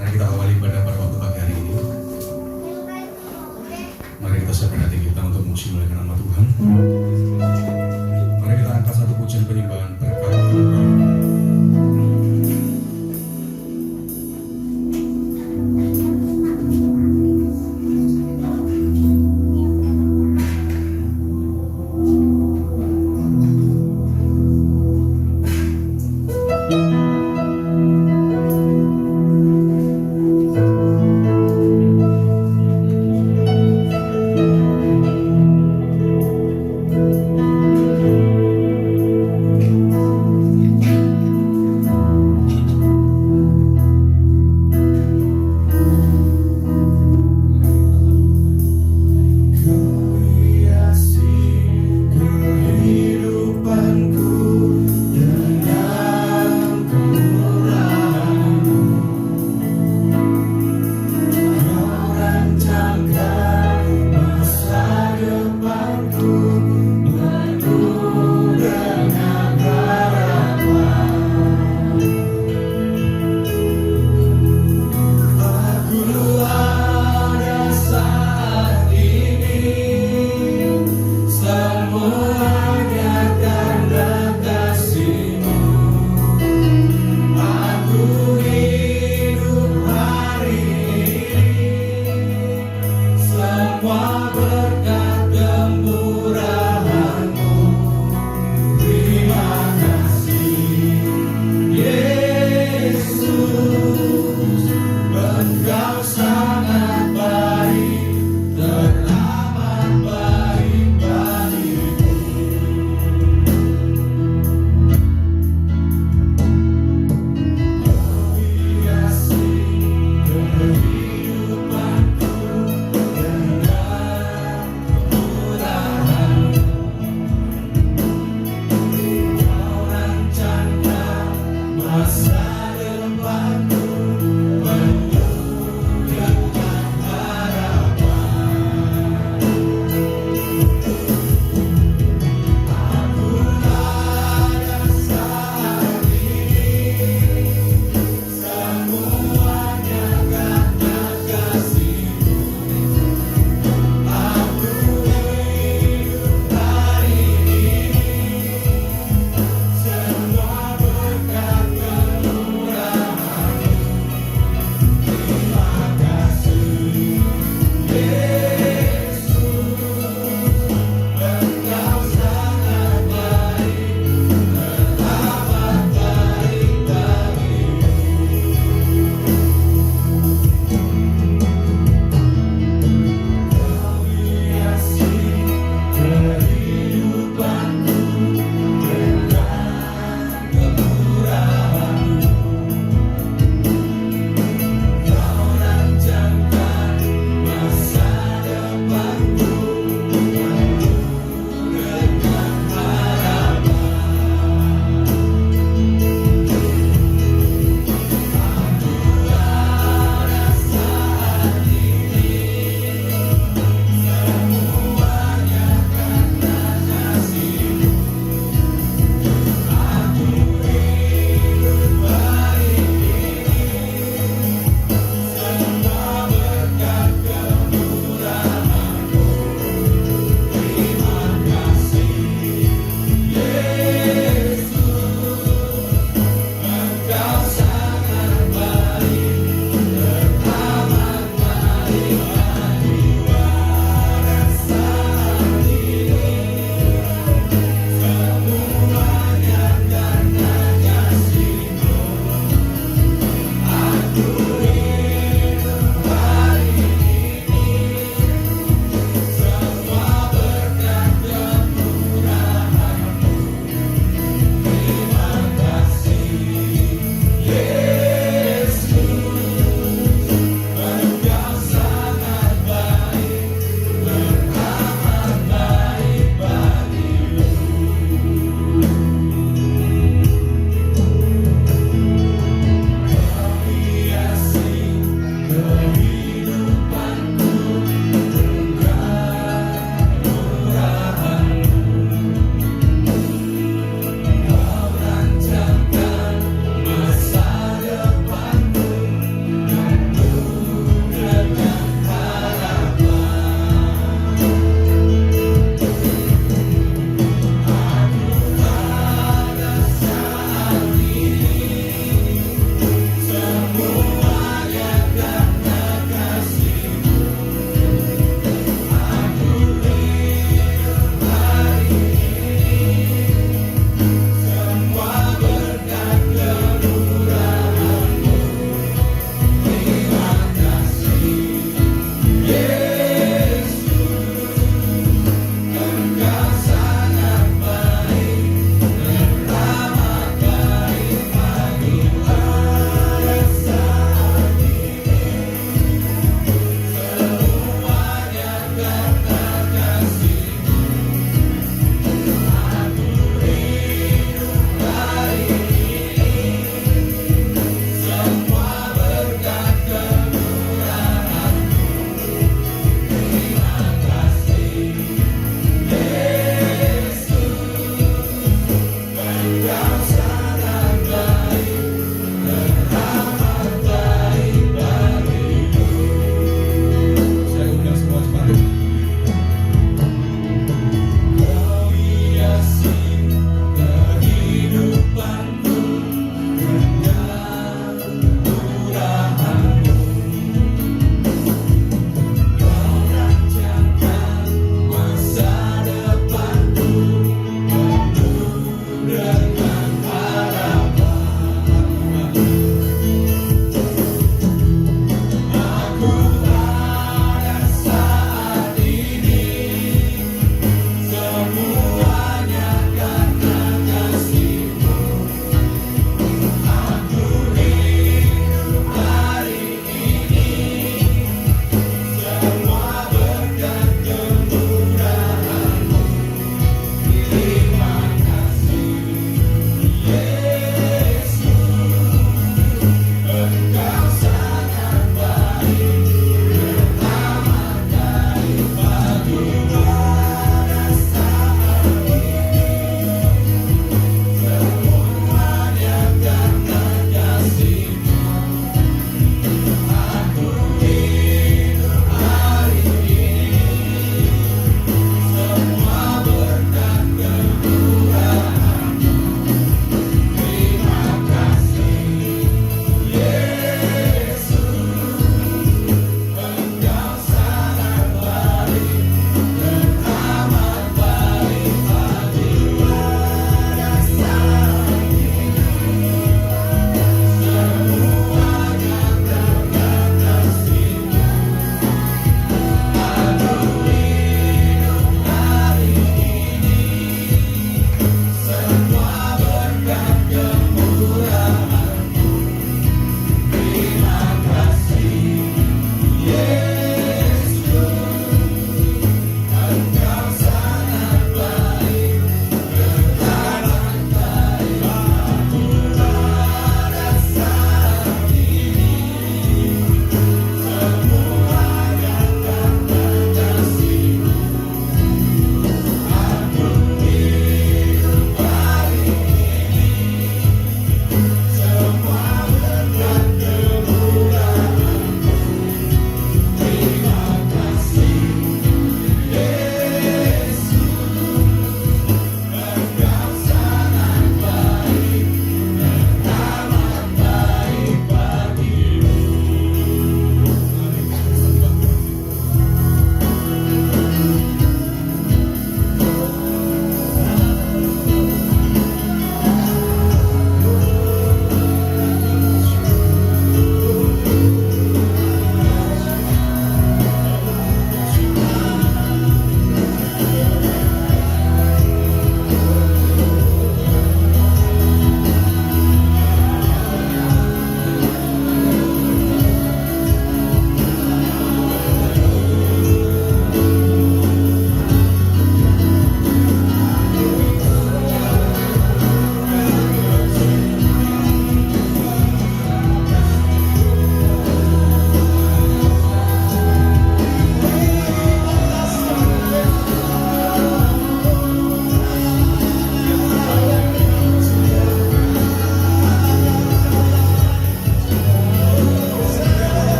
Mari kita awali ibadah pada waktu pagi hari ini. Mari kita siapkan hati kita untuk memuliakan nama Tuhan. Mari kita angkat satu pujian penyembahan berkat anugerah.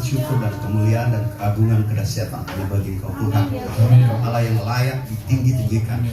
syukur dan kemuliaan dan keagungan kedahsyatan hanya bagi Engkau Tuhan. Engkau Allah yang layak ditinggi-tinggikan.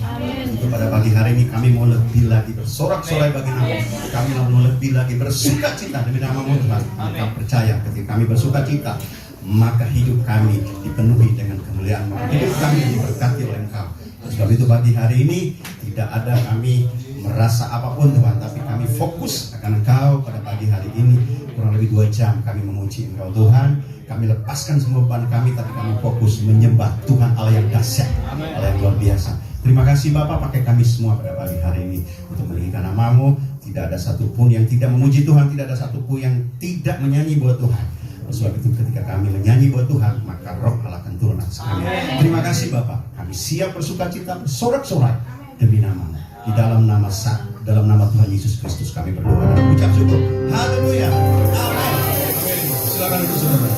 Untuk pada pagi hari ini kami mau lebih lagi bersorak-sorai bagi nama. Kami mau lebih lagi bersuka cita demi nama-Mu Tuhan. Kami percaya ketika kami bersuka cita, maka hidup kami dipenuhi dengan kemuliaan, maka hidup kami diberkati oleh Engkau. Sebab itu pagi hari ini tidak ada kami merasa apapun Tuhan, tapi kami fokus akan Engkau. Pada pagi hari ini kurang lebih 2 jam kami memuji Engkau Tuhan. Kami lepaskan semua beban kami, tapi kami fokus menyembah Tuhan Allah yang dahsyat, Allah yang luar biasa. Terima kasih Bapak, pakai kami semua pada pagi hari ini untuk meninggikan nama-Mu. Tidak ada satupun yang tidak memuji Tuhan, tidak ada satupun yang tidak menyanyi buat Tuhan. Sebab itu ketika kami menyanyi buat Tuhan, maka roh Allah akan turun atas kami. Terima kasih Bapak, kami siap bersuka cita, bersorak-sorai demi nama-Mu. Di dalam nama Tuhan Yesus Kristus kami berdoa dan ucap syukur. Haleluya. Amin. Silakan duduk saudara.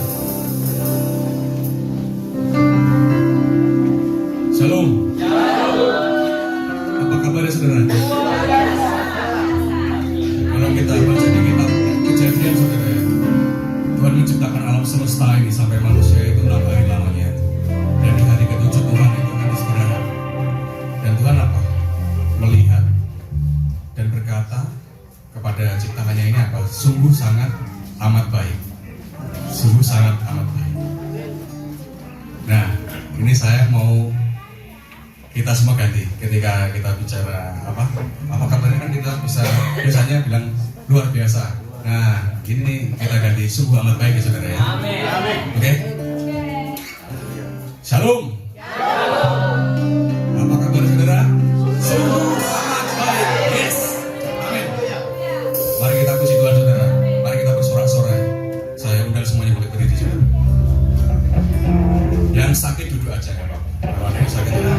Shalom. Apa kabar saudara? Kalau kita baca di kitab Kejadian saudara, Tuhan menciptakan alam semesta ini sampai manusia itu 6 hari lamanya. Dan di hari ke-7 Tuhan itu akan istirahat. Dan Tuhan apa? Melihat dan berkata kepada ciptaannya ini apa? Sungguh sangat amat baik. Sungguh sangat amat baik. Nah, ini saya mau kita semua ganti ketika kita bicara apa kabarnya, kan kita bisa biasanya bilang luar biasa. Nah, ini nih kita ganti sungguh amat baik ya saudara ya. Amin. Oke. Shalom. Apa kabar saudara? Sungguh amat baik. Yes. Amin. Mari kita puji Tuhan saudara. Mari kita bersorak-sorai. Saya undang semuanya boleh berdiri saudara. Yang sakit duduk aja nggak apa-apa. Kalau ada yang sakit ya.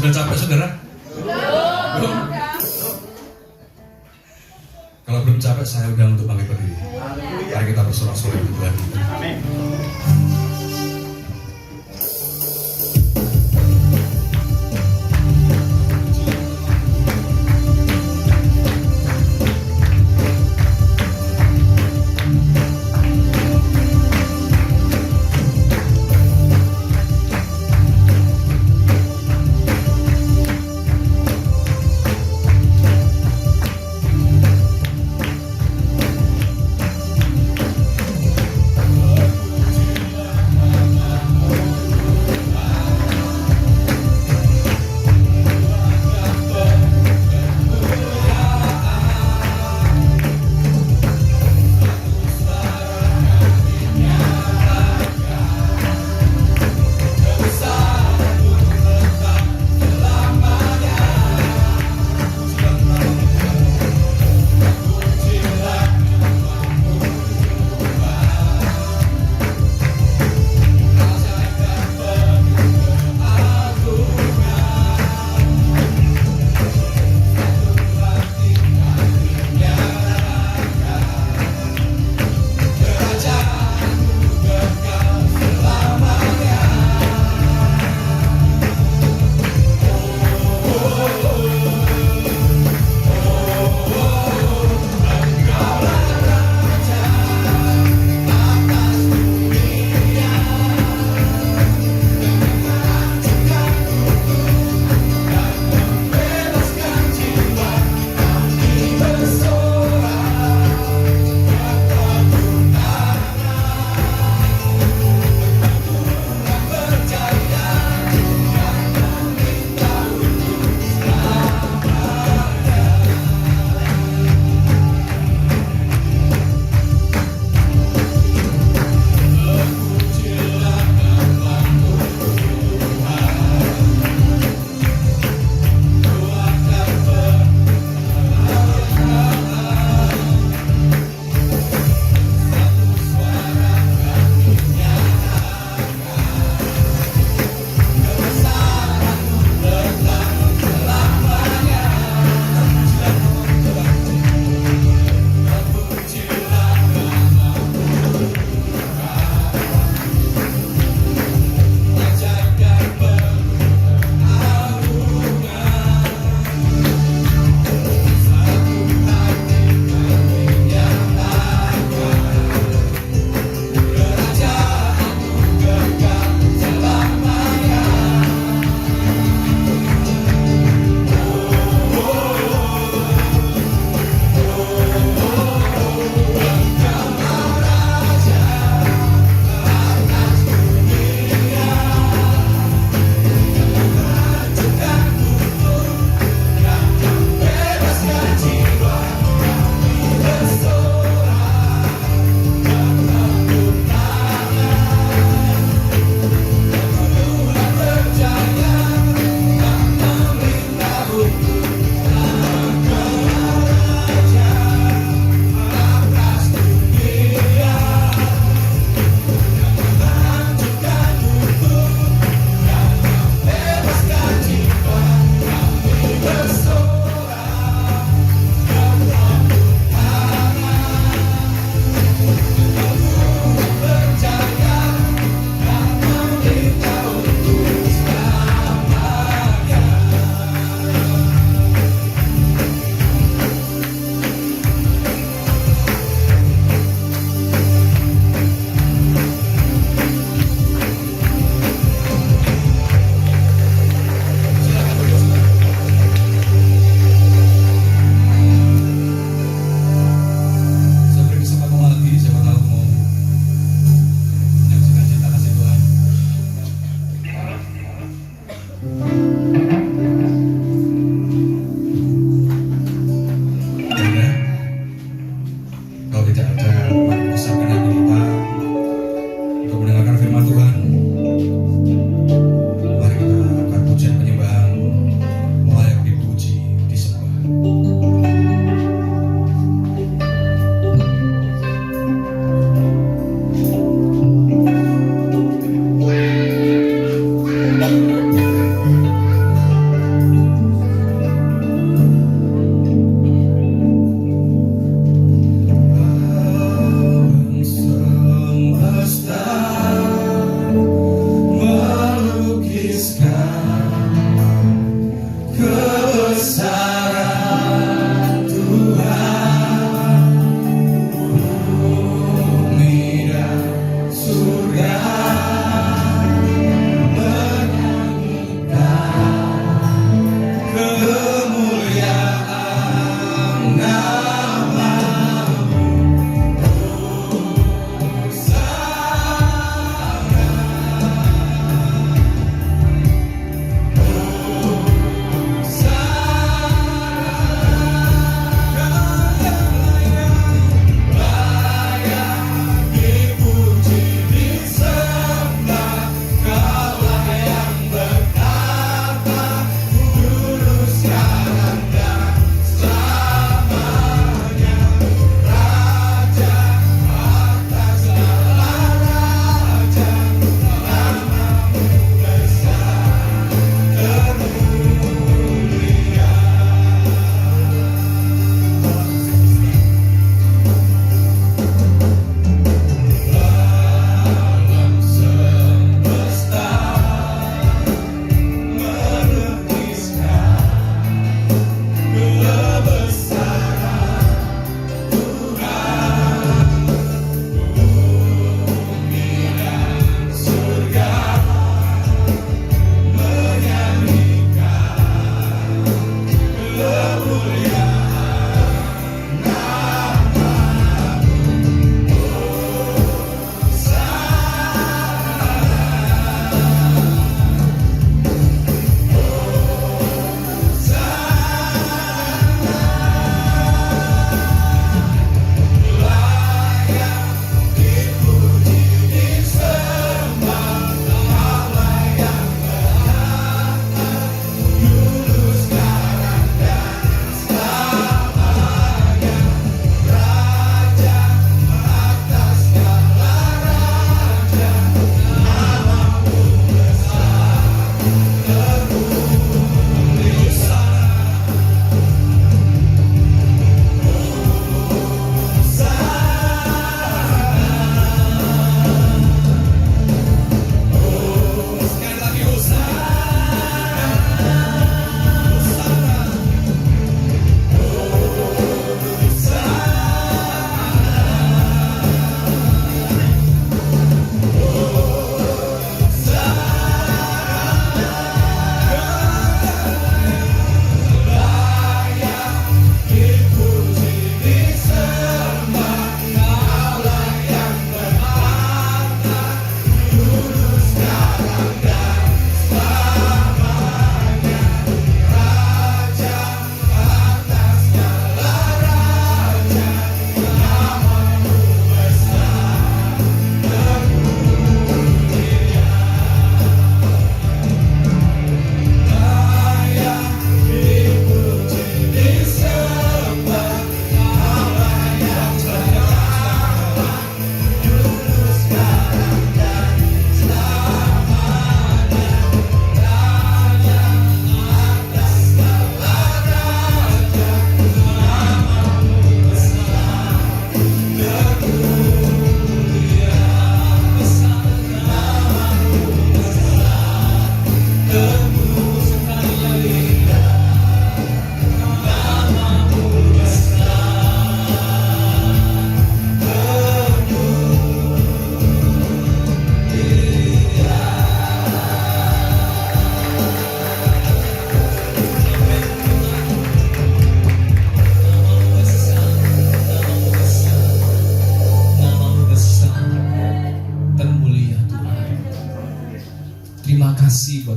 Sudah capek saudara? Belum? Kalau belum capek saya undang untuk bangkit berdiri. Mari kita bersorak-sorai untuk Tuhan. Amin.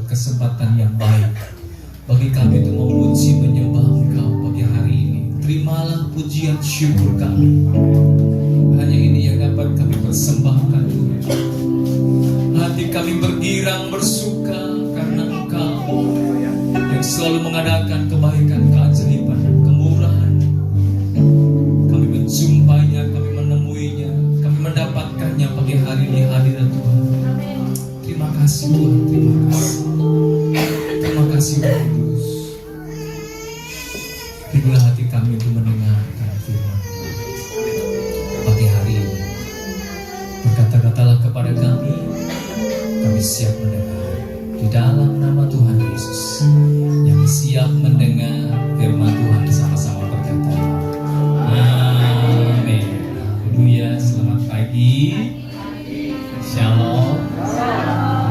kesempatan yang baik bagi kami untuk memuji menyembah Engkau pagi hari ini. Terimalah pujian syukur kami. Hanya ini yang dapat kami persembahkan Tuhan. Hati kami bergirang bersuka karena Engkau yang selalu mengadakan kebaikan, keajaiban, kemurahan. Kami menjumpainya, kami menemuinya, kami mendapatkannya pagi hari ini hadirat Tuhan. Terima kasih Tuhan, terima kasih. Terima kasih Tuhan Kudus. Berilah hati kami untuk mendengarkan firman pagi hari ini. Berkata-katalah kepada kami siap mendengar di dalam nama Tuhan Yesus. Yang siap mendengar firman Tuhan sama-sama berkata amin. Haleluya. Selamat pagi, shalom.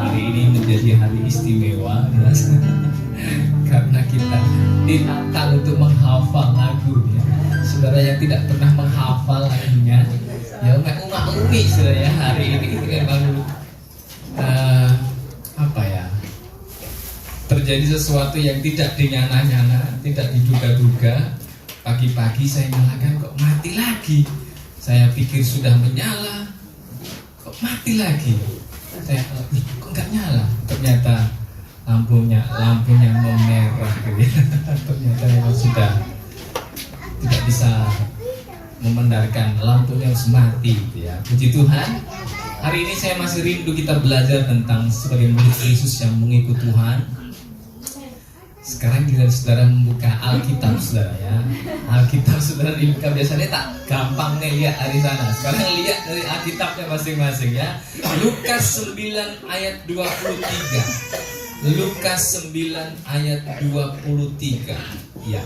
Hari ini menjadi hari istimewa ya. Karena kita ditantang untuk menghafal lagu ya. Saudara yang tidak pernah menghafal lagunya ya umat-umi saudara ya, hari ini memang terjadi sesuatu yang tidak dinyana-nyana, tidak diduga-duga. Pagi-pagi saya nyalakan kok mati lagi. Saya pikir sudah menyala, kok mati lagi. Saya kok nggak nyala. Ternyata lampunya memerah. Ternyata memang sudah tidak bisa memendarkan, lampunya harus mati. Ya. Puji Tuhan. Hari ini saya masih rindu kita belajar tentang sebagai murid Yesus yang mengikut Tuhan. Sekarang kita saudara membuka Alkitab saudara ya. Alkitab saudara dibuka biasanya tak gampang nih lihat dari sana. Sekarang lihat dari Alkitabnya masing-masing ya. Lukas 9 ayat 23. Lukas 9 ayat 23. Ya.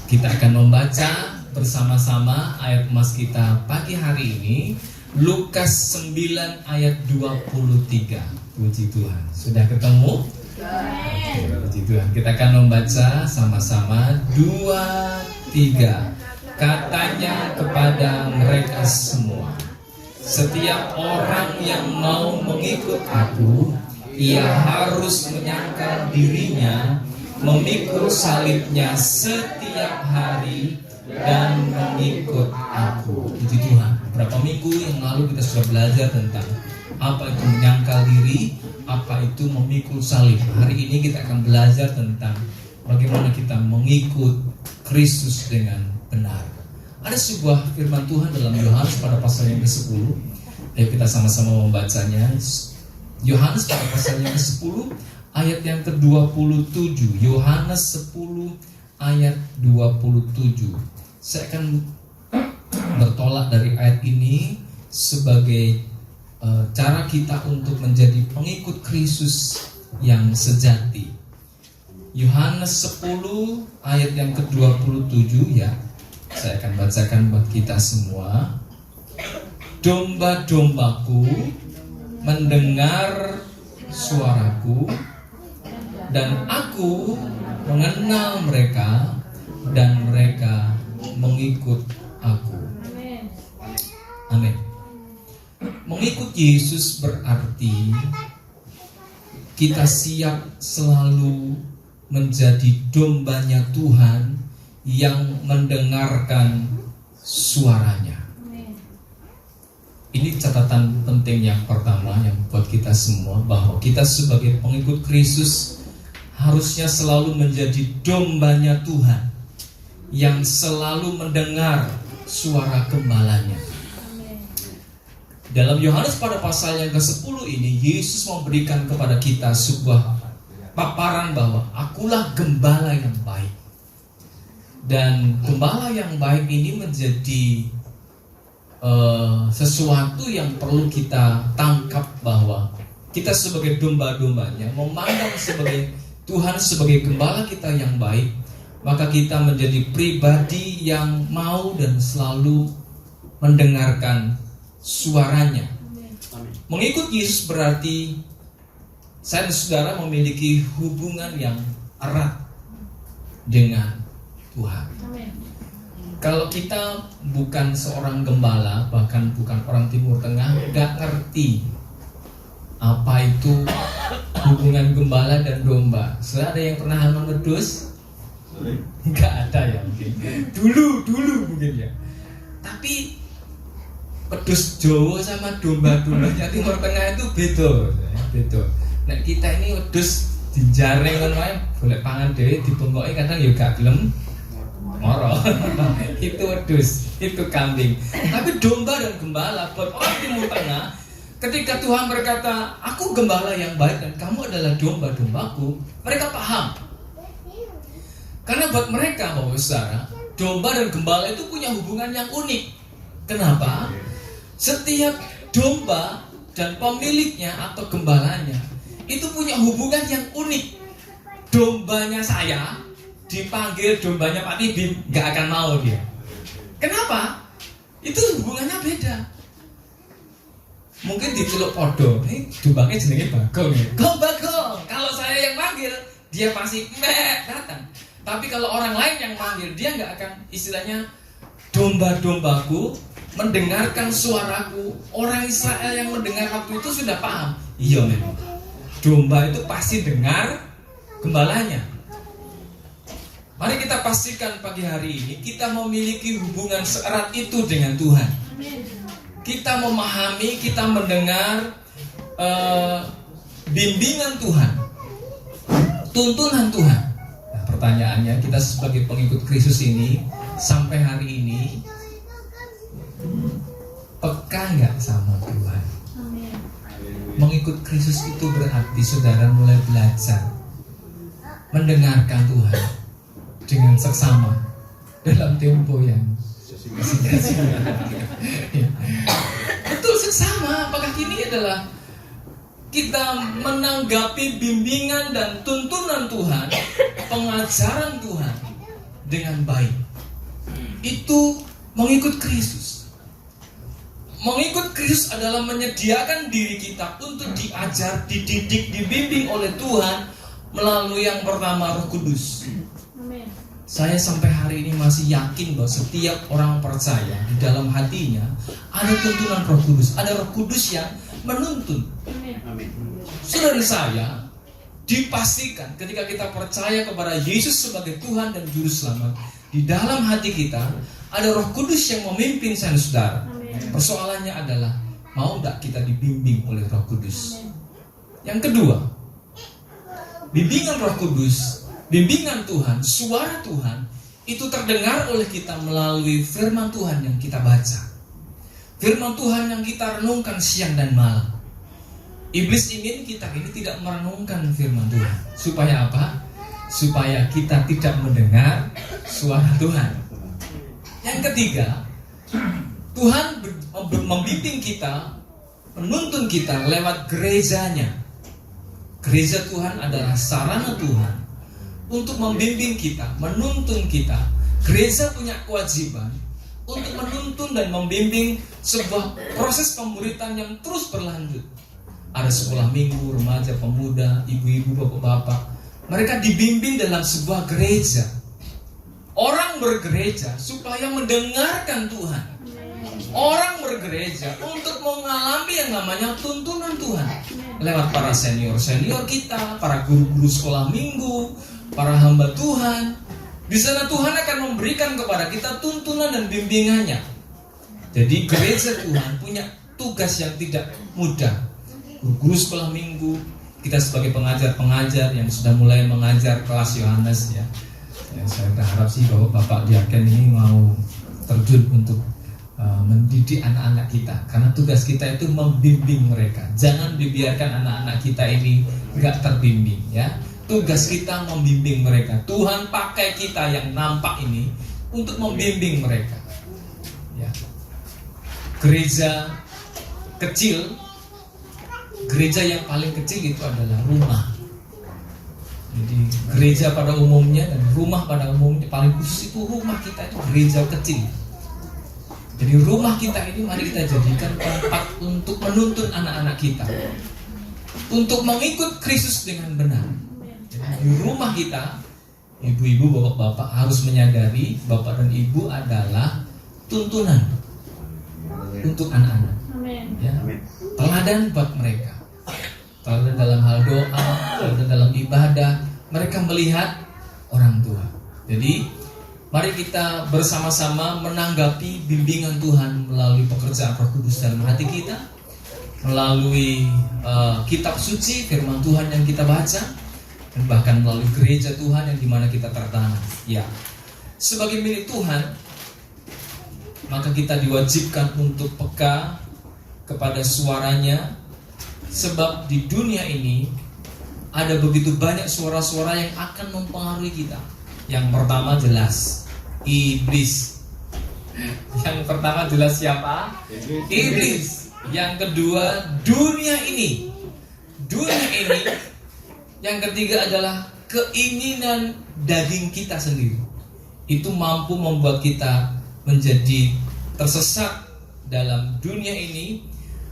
Kita akan membaca bersama-sama ayat emas kita pagi hari ini. Lukas 9 ayat 23. Puji Tuhan. Sudah ketemu? Oke, puji Tuhan. Kita akan membaca sama-sama 2-3. Katanya kepada mereka semua, setiap orang yang mau mengikut aku, ia harus menyangkal dirinya, memikul salibnya setiap hari dan mengikut aku. Puji Tuhan. Beberapa minggu yang lalu kita sudah belajar tentang apa itu menyangkal diri, apa itu memikul salib. Hari ini kita akan belajar tentang bagaimana kita mengikut Kristus dengan benar. Ada sebuah firman Tuhan dalam Yohanes pada pasal yang ke-10. Ayo kita sama-sama membacanya. Yohanes pada pasal yang ke-10 ayat yang ke-27. Yohanes 10 ayat 27. Saya akan bertolak dari ayat ini sebagai cara kita untuk menjadi pengikut Kristus yang sejati. Yohanes 10 ayat yang ke-27 ya. Saya akan bacakan buat kita semua. Domba-dombaku mendengar suaraku, dan aku mengenal mereka, dan mereka mengikut aku. Amin. Mengikut Yesus berarti kita siap selalu menjadi dombanya Tuhan yang mendengarkan suaranya. Ini catatan penting yang pertama yang buat kita semua, bahwa kita sebagai pengikut Kristus harusnya selalu menjadi dombanya Tuhan yang selalu mendengar suara gembalanya. Dalam Yohanes pada pasal yang ke-10 ini, Yesus memberikan kepada kita sebuah paparan bahwa akulah gembala yang baik. Dan gembala yang baik ini menjadi sesuatu yang perlu kita tangkap, bahwa kita sebagai domba-dombanya memandang sebagai Tuhan sebagai gembala kita yang baik, maka kita menjadi pribadi yang mau dan selalu mendengarkan suaranya. Mengikut Yesus berarti saya dan saudara memiliki hubungan yang erat dengan Tuhan. Kalau kita bukan seorang gembala, bahkan bukan orang Timur Tengah, gak ngerti apa itu hubungan gembala dan domba. Sudah ada yang pernah ngedus? Enggak ada ya mungkin. Dulu mungkin ya. Tapi pedus Jawa sama domba-dombanya Timur Tengah itu beda. Nah kita ini wedhus dijareng kan wae, golek pangan dhewe dibengkoki kadang ya gak gelem moro. Itu wedhus, itu kambing. Tapi domba dan gembala buat orang Timur Tengah, ketika Tuhan berkata, "Aku gembala yang baik dan kamu adalah domba-dombaku," mereka paham. Karena buat mereka, Bapak Saudara, domba dan gembala itu punya hubungan yang unik. Kenapa? Setiap domba dan pemiliknya atau gembalanya itu punya hubungan yang unik. Dombanya saya dipanggil dombanya Pak Tibim, gak akan mau dia. Kenapa? Itu hubungannya beda. Mungkin diceluk podo, ini dombanya jenenge Bagong ya. Bagong. Kalau saya yang panggil, dia pasti datang. Tapi kalau orang lain yang panggil, dia gak akan, istilahnya domba-dombaku mendengarkan suaraku. Orang Israel yang mendengar waktu itu sudah paham. Iya memang, domba itu pasti dengar gembalanya. Mari kita pastikan pagi hari ini kita memiliki hubungan seerat itu dengan Tuhan. Kita memahami, kita mendengar bimbingan Tuhan, tuntunan Tuhan. Nah, pertanyaannya, kita sebagai pengikut Kristus ini sampai hari ini peka nggak sama Tuhan? Mengikut Kristus itu berarti saudara mulai belajar mendengarkan Tuhan dengan seksama dalam tempo yang betul seksama. Apakah ini adalah kita menanggapi bimbingan dan tuntunan Tuhan, pengajaran Tuhan dengan baik? Itu mengikut Kristus. Mengikut Kristus adalah menyediakan diri kita untuk diajar, dididik, dibimbing oleh Tuhan melalui yang pertama Roh Kudus. Amen. Saya sampai hari ini masih yakin bahwa setiap orang percaya di dalam hatinya ada tuntunan Roh Kudus, ada Roh Kudus yang menuntun. Amen. Saudara saya dipastikan ketika kita percaya kepada Yesus sebagai Tuhan dan Juru Selamat, di dalam hati kita ada Roh Kudus yang memimpin saya, saudara. Persoalannya adalah mau tidak kita dibimbing oleh Roh Kudus. Yang kedua, bimbingan Roh Kudus, bimbingan Tuhan, suara Tuhan itu terdengar oleh kita melalui firman Tuhan yang kita baca, firman Tuhan yang kita renungkan siang dan malam. Iblis ingin kita ini tidak merenungkan firman Tuhan. Supaya apa? Supaya kita tidak mendengar suara Tuhan. Yang ketiga, Tuhan membimbing kita, menuntun kita lewat gerejanya. Gereja Tuhan adalah sarana Tuhan untuk membimbing kita, menuntun kita. Gereja punya kewajiban untuk menuntun dan membimbing sebuah proses pemuritan yang terus berlanjut. Ada sekolah minggu, remaja, pemuda, ibu-ibu, bapak-bapak. Mereka dibimbing dalam sebuah gereja. Orang bergereja supaya mendengarkan Tuhan. Orang bergereja untuk mengalami yang namanya tuntunan Tuhan lewat para senior-senior kita, para guru-guru sekolah minggu, para hamba Tuhan. Di sana Tuhan akan memberikan kepada kita tuntunan dan bimbingannya. Jadi gereja Tuhan punya tugas yang tidak mudah. Guru sekolah minggu, kita sebagai pengajar-pengajar yang sudah mulai mengajar kelas Yohanes ya. Saya berharap sih bahwa Bapak Diaken ini mau terjun untuk mendidik anak-anak kita, karena tugas kita itu membimbing mereka. Jangan dibiarkan anak-anak kita ini nggak terbimbing ya. Tugas kita membimbing mereka. Tuhan pakai kita yang nampak ini untuk membimbing mereka ya. Gereja kecil, gereja yang paling kecil itu adalah rumah. Jadi gereja pada umumnya dan rumah pada umumnya, paling khusus itu rumah kita itu gereja kecil. Jadi rumah kita ini mari kita jadikan tempat untuk menuntun anak-anak kita untuk mengikut Kristus dengan benar. Jadi di rumah kita, ibu-ibu, bapak-bapak harus menyadari bapak dan ibu adalah tuntunan untuk anak-anak. Ya, teladan buat mereka. teladan dalam hal doa, teladan dalam ibadah. Mereka melihat orang tua. Jadi mari kita bersama-sama menanggapi bimbingan Tuhan melalui pekerjaan Roh Kudus dalam hati kita, melalui kitab suci, firman Tuhan yang kita baca, dan bahkan melalui gereja Tuhan yang dimana kita tertanam. Ya, sebagai milik Tuhan, maka kita diwajibkan untuk peka kepada suaranya, sebab di dunia ini ada begitu banyak suara-suara yang akan mempengaruhi kita. Yang pertama jelas iblis. Yang pertama jelas siapa? Iblis. Yang kedua dunia ini. Yang ketiga adalah keinginan daging kita sendiri. Itu mampu membuat kita menjadi tersesat dalam dunia ini.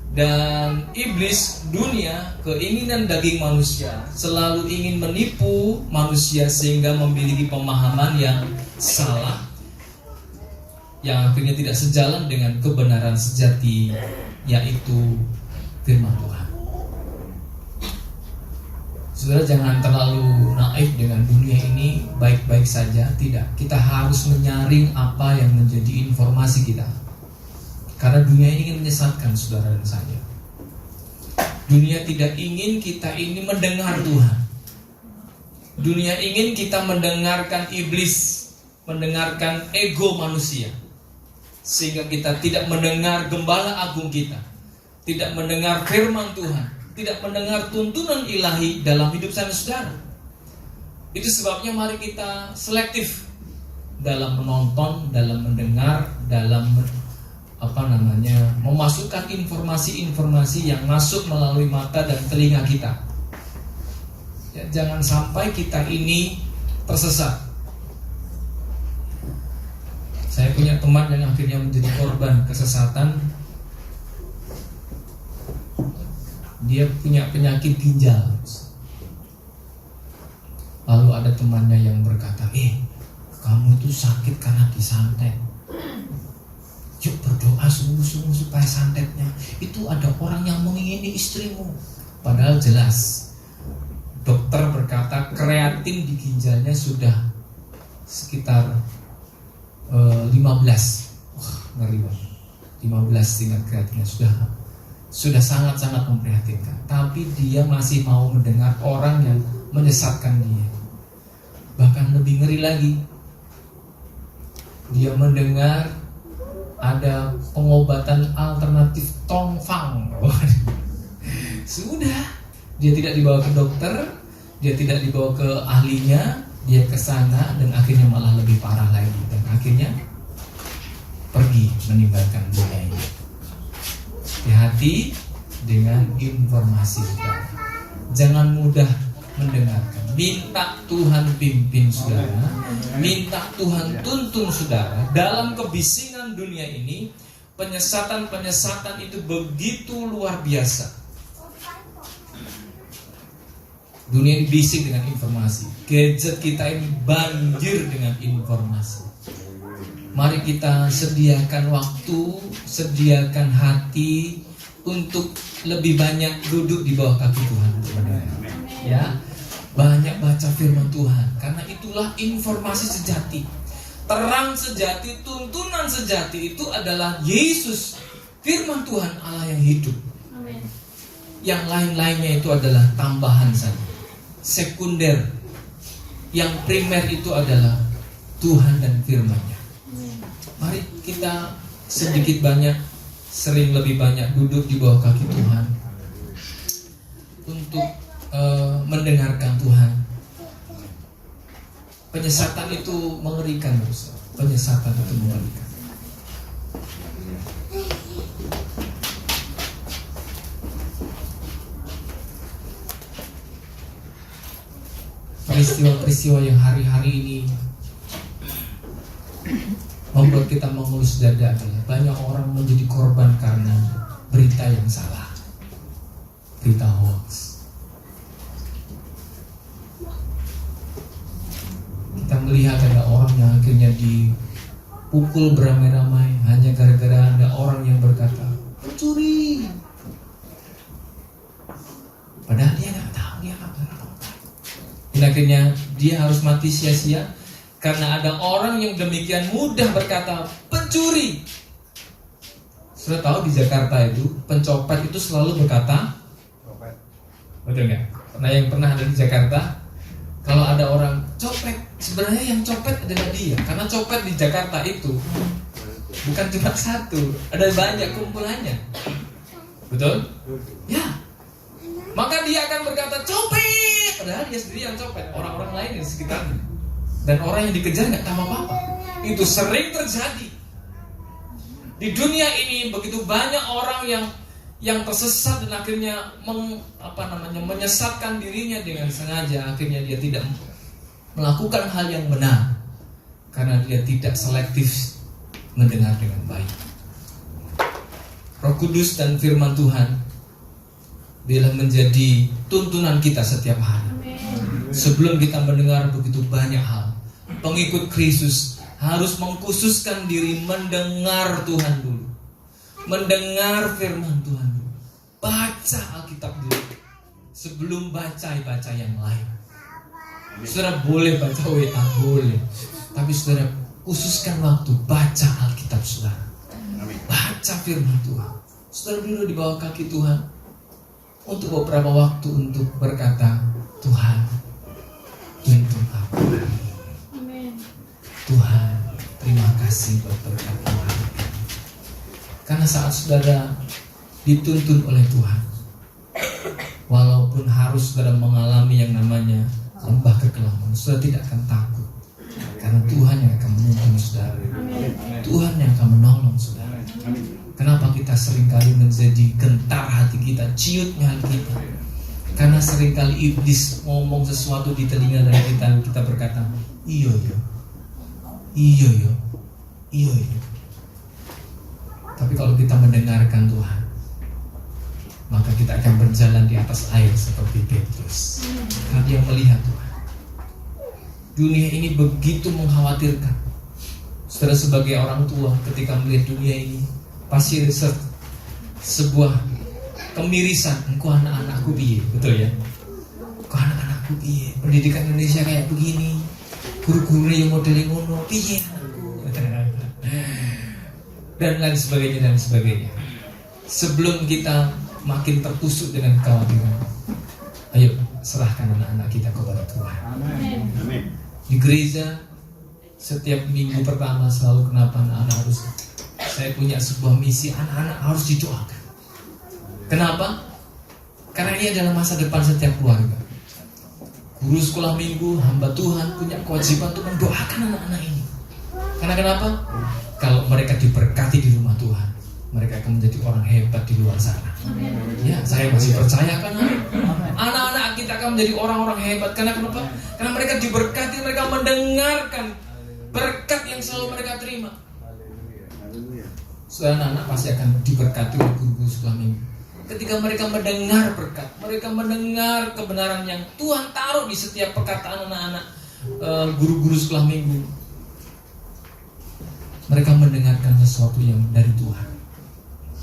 Dan iblis, dunia, keinginan daging manusia selalu ingin menipu manusia sehingga memiliki pemahaman yang salah, yang akhirnya tidak sejalan dengan kebenaran sejati, yaitu firman Tuhan. Saudara, jangan terlalu naif dengan dunia ini, baik-baik saja. Tidak, kita harus menyaring apa yang menjadi informasi kita. Karena dunia ini ingin menyesatkan saudara dan saya. Dunia tidak ingin kita ini mendengar Tuhan. Dunia ingin kita mendengarkan iblis, mendengarkan ego manusia, sehingga kita tidak mendengar gembala agung kita, tidak mendengar firman Tuhan, tidak mendengar tuntunan ilahi dalam hidup saudara. Itu sebabnya mari kita selektif dalam menonton, dalam mendengar, dalam memasukkan informasi-informasi yang masuk melalui mata dan telinga kita. Ya, jangan sampai kita ini tersesat. Saya punya teman yang akhirnya menjadi korban kesesatan. Dia punya penyakit ginjal. Lalu ada temannya yang berkata, kamu itu sakit karena disantet. Yuk berdoa sungguh-sungguh supaya santetnya. Itu ada orang yang mengingini istrimu. Padahal jelas dokter berkata kreatin di ginjalnya sudah sekitar 15. Wah, ngeri banget. 15 tingkat kreatinnya sudah sangat-sangat memprihatinkan. Tapi dia masih mau mendengar orang yang menyesatkan dia. Bahkan lebih ngeri lagi, dia mendengar ada pengobatan alternatif tongfang. Sudah, dia tidak dibawa ke dokter, dia tidak dibawa ke ahlinya, dia ke sana dan akhirnya malah lebih parah lagi dan akhirnya pergi meninggalkan dunia ini. Hati-hati dengan informasi kita. Jangan mudah mendengarkan. Minta Tuhan pimpin saudara, minta Tuhan tuntun saudara. Dalam kebisingan dunia ini, penyesatan itu begitu luar biasa. Dunia ini bising dengan informasi. Gadget kita ini banjir dengan informasi. Mari kita sediakan waktu, sediakan hati untuk lebih banyak duduk di bawah kaki Tuhan. Ya, banyak baca firman Tuhan, karena itulah informasi sejati, terang sejati, tuntunan sejati itu adalah Yesus, firman Tuhan Allah yang hidup. Amen. Yang lain-lainnya itu adalah tambahan saja, sekunder. Yang primer itu adalah Tuhan dan firman-Nya. Mari kita sedikit banyak, sering lebih banyak duduk di bawah kaki Tuhan untuk mendengarkan Tuhan. Penyesatan itu mengerikan, penyesatan itu mengerikan. Peristiwa-peristiwa yang hari-hari ini membuat kita mengelus dada adalah banyak orang menjadi korban karena berita yang salah, berita hoax. Kita melihat ada orang yang akhirnya dipukul beramai-ramai hanya gara-gara ada orang yang berkata pencuri. Padahal Dan akhirnya dia harus mati sia-sia karena ada orang yang demikian mudah berkata pencuri. Sudah tahu di Jakarta itu pencopet itu selalu berkata betul nggak? Nah yang pernah ada di Jakarta, kalau ada orang copet, sebenarnya yang copet adalah dia. Karena copet di Jakarta itu bukan cuma satu, ada banyak kumpulannya. Betul? Ya. Maka dia akan berkata copet, padahal dia sendiri yang copet, orang-orang lain di sekitarnya. Dan orang yang dikejar nggak tahu apa-apa. Itu sering terjadi. Di dunia ini begitu banyak orang yang tersesat dan akhirnya menyesatkan dirinya dengan sengaja. Akhirnya dia tidak melakukan hal yang benar karena dia tidak selektif mendengar dengan baik. Roh Kudus dan firman Tuhan bila menjadi tuntunan kita setiap hari. Sebelum kita mendengar begitu banyak hal, pengikut Kristus harus mengkhususkan diri mendengar Tuhan dulu, mendengar firman Tuhan dulu, baca Alkitab dulu sebelum baca yang lain. Saudara boleh baca WA, boleh, tapi saudara khususkan waktu baca Alkitab saudara, baca firman Tuhan. Saudara dulu di bawah kaki Tuhan untuk beberapa waktu untuk berkata, Tuhan, tuntun aku. Tuhan, terima kasih buat berkat Tuhan. Karena saat saudara dituntun oleh Tuhan, walaupun harus saudara mengalami yang namanya lembah kekelaman, saudara tidak akan takut. Karena Tuhan yang akan menuntun saudara. Tuhan yang akan menolong saudara. Kenapa kita seringkali menjadi gentar hati kita, ciutnya hati kita? Karena seringkali iblis ngomong sesuatu di telinga dari kita berkata, iyo. Tapi kalau kita mendengarkan Tuhan, maka kita akan berjalan di atas air seperti Petrus. Karena dia melihat Tuhan. Dunia ini begitu mengkhawatirkan. Saudara sebagai orang tua ketika melihat dunia ini, pasti sebuah kemirisan. Engkau anak-anakku piye, betul ya? Engkau anak-anakku piye? Pendidikan Indonesia kayak begini, guru-gurunya yang modelnya ngono, piye anakku? Dan lain sebagainya. Sebelum kita makin tertusuk dengan kekhawatiran, ayo serahkan anak-anak kita kepada Tuhan. Amin. Di gereja setiap minggu pertama selalu kenapa anak-anak harus, saya punya sebuah misi, anak-anak harus didoakan. Kenapa? Karena ini adalah masa depan setiap keluarga. Guru sekolah minggu, hamba Tuhan punya kewajiban untuk mendoakan anak-anak ini. Karena kenapa? Kalau mereka diberkati di rumah Tuhan, mereka akan menjadi orang hebat di luar sana. Ya, saya masih percaya kan anak-anak kita akan menjadi orang-orang hebat. Karena kenapa? Karena mereka diberkati, mereka mendengarkan berkat yang selalu mereka terima. Saudara, anak-anak pasti akan diberkati oleh guru-guru sekolah minggu. Ketika mereka mendengar berkat, mereka mendengar kebenaran yang Tuhan taruh di setiap perkataan anak-anak guru-guru sekolah minggu, mereka mendengarkan sesuatu yang dari Tuhan.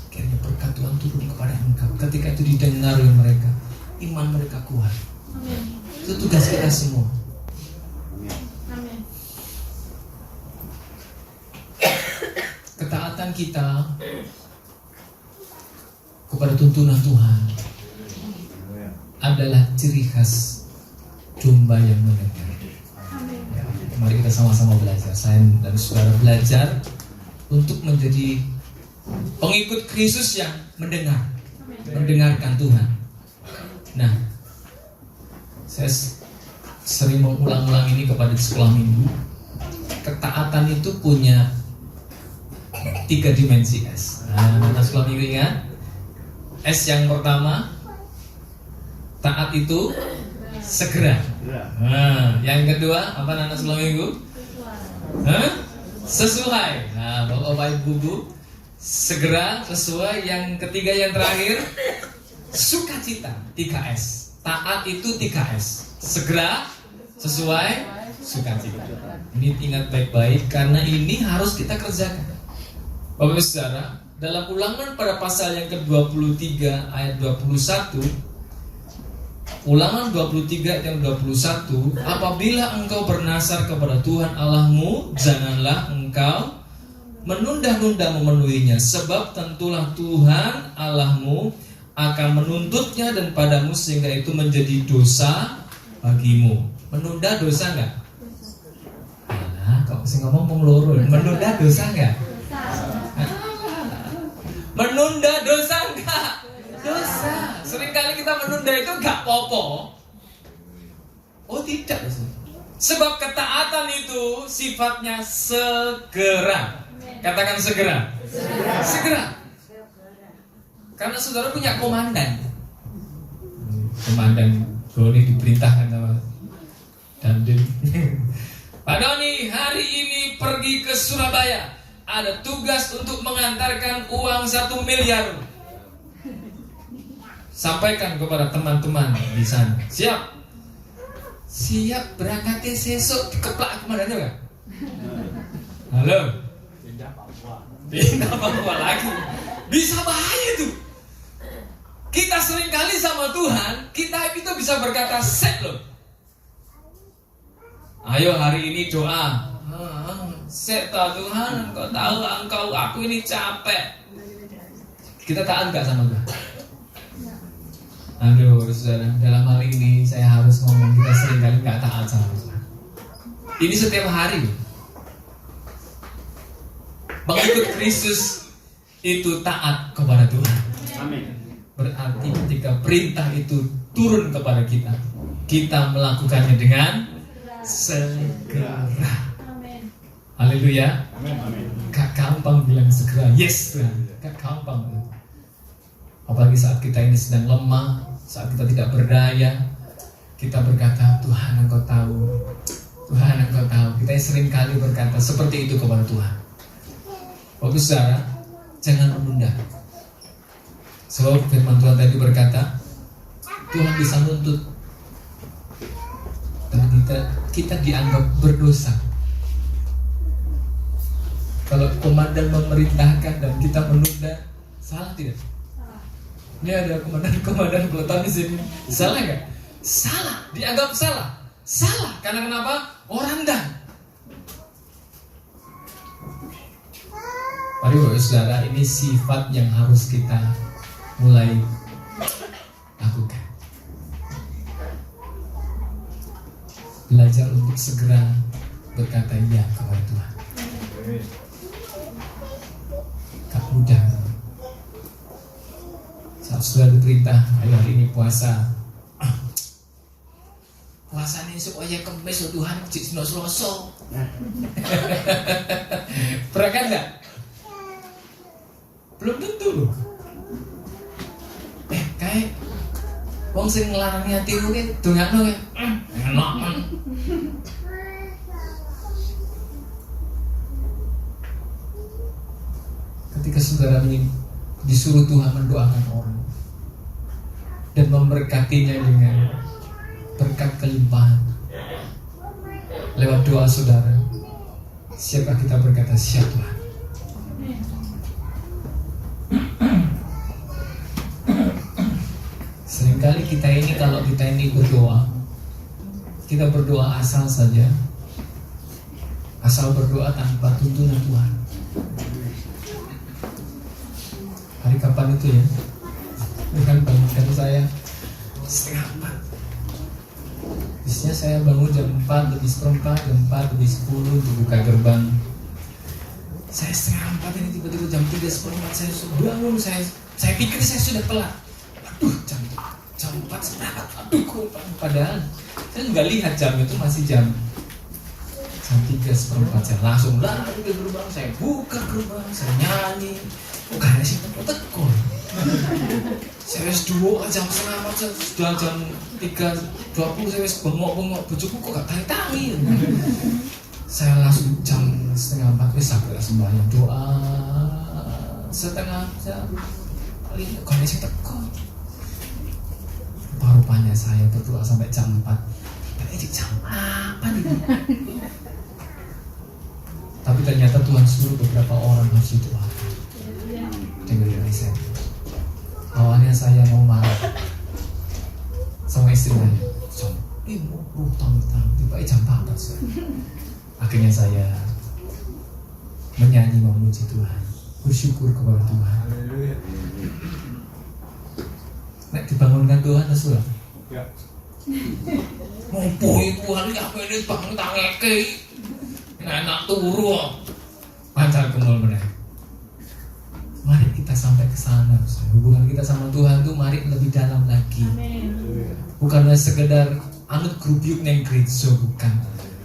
Akhirnya berkat Tuhan turun kepada engkau. Ketika itu didengar oleh mereka, iman mereka kuat. Itu tugas kita semua. Ketaatan kita kepada tuntunan Tuhan adalah ciri khas domba yang mendengar. Ya, mari kita sama-sama belajar. Saya dan saudara belajar untuk menjadi pengikut Kristus yang mendengarkan Tuhan. Nah, saya sering mengulang-ulang ini kepada sekolah minggu. Ketaatan itu punya 3 dimensi S. Nah, sekolah minggu ingat? S yang pertama, taat itu segera. Nah, yang kedua, apa anak sekolah minggu? Sesuai. Nah, Bapak Ibu, segera, sesuai. Yang ketiga, yang terakhir, sukacita. 3S. Taat itu 3S. Segera, sesuai, sukacita. Ini ingat baik-baik karena ini harus kita kerjakan. Bapak Ibu Saudara, dalam Ulangan pada pasal yang ke-23 ayat 21, Ulangan 23 ayat 21, apabila engkau bernasar kepada Tuhan Allahmu, janganlah engkau menunda-nunda memenuhinya, sebab tentulah Tuhan Allahmu akan menuntutnya dan padamu sehingga itu menjadi dosa bagimu. Menunda dosa enggak? Alah, kok mesti ngomong pengeloro. Menunda dosa enggak? Menunda dosa enggak? Dosa. Seringkali kita menunda itu enggak popo. Oh tidak. Sebab ketaatan itu sifatnya segera. Katakan segera. Segera. Karena saudara punya komandan. Komandan Doni diperintahkan sama Dandim. Pak Doni, hari ini pergi ke Surabaya. Ada tugas untuk mengantarkan uang 1 miliar. Sampaikan kepada teman-teman di sana. Siap? Siap, berangkatnya sesuk dikeplak komandannya enggak? Halo? Pindah Papua lagi. Bisa bahaya tuh. Kita seringkali sama Tuhan, kita itu bisa berkata set loh. Ayo hari ini doa. Set Tuhan, engkau tahu aku ini capek. Kita taat gak sama Tuhan? Aduh saudara, dalam hal ini saya harus ngomong, kita seringkali gak taat sama Tuhan. Ini setiap hari. Mengikut Kristus itu taat kepada Tuhan. Amin. Berarti ketika perintah itu turun kepada kita, kita melakukannya dengan segera. Haleluya. Gak gampang bilang segera yes Tuhan. Gak gampang. Apalagi saat kita ini sedang lemah, saat kita tidak berdaya, kita berkata Tuhan Engkau tahu, Tuhan Engkau tahu. Kita sering kali berkata seperti itu kepada Tuhan. Bapak saudara, jangan menunda. Sebab firman Tuhan tadi berkata, Tuhan bisa nuntut dan kita dianggap berdosa. Kalau komandan memerintahkan dan kita menunda, salah tidak? Ini ada komandan peleton di sini. Salah nggak? Salah, dianggap salah. Salah, karena kenapa? Orang dan. Mari Bapak saudara, ini sifat yang harus kita mulai lakukan. Belajar untuk segera berkata iya kepada Tuhan. Gak mudah. Saat sudah diperintah, ayo hari ini puasa. Puasa ini supaya kemis Tuhan cik sino Selasa. Berangkat enggak? Belum tentu loh. Kayak wong sing nglarang atimu ki dongakno ki. Enak men. Ketika saudara disuruh Tuhan mendoakan orang dan memberkatinya dengan berkat kelimpahan lewat doa saudara, siapkah kita berkata siap Tuhan? Seringkali kita ini kalau kita ini berdoa, kita berdoa asal saja, asal berdoa tanpa tuntunan Tuhan. Hari kapan itu ya? Tuhan bangunkan saya 3:30. Biasanya saya bangun jam 4 lebih seperempat, jam 4 lebih 10 untuk buka gerbang. Saya 3:30 ini tiba-tiba jam 3:15 saya sudah bangun. Saya pikir saya sudah telat. Aduh, jam 4 seperempat. Aduh, padahal saya nggak lihat jam itu masih jam 3:15. Saya langsung lari ke gerbang, saya buka gerbang, saya nyanyi. Kok gak ada sih teko. Saya wis duo jam 3:30, sudah jam 3:20 saya wis bengok-bengok, bojoku kok gak tangi-tangi. Saya langsung jam 3:30 wis sampai sembahyang doa setengah jam. Paling kok ada sih teko. Rupanya saya berdoa sampai jam 4. Ini jam apa nih? Tapi ternyata Tuhan suruh beberapa orang harus didoakan. Dengar dari saya. Awalnya saya mau marah. sama istrinya. Jam 5 tahun tiba jam 4 akhirnya saya menyanyi memuji Tuhan, bersyukur kepada Tuhan. Nek dibangunkan Tuhan Rasul. Ya. Mumpuni Tuhan apa ini bangun tangeke. Enak turu. Pancar kemul bener. Mari kita sampai ke sana. Hubungan kita sama Tuhan tuh mari lebih dalam lagi. Bukan sekedar anut grup yuk neng gereja, bukan.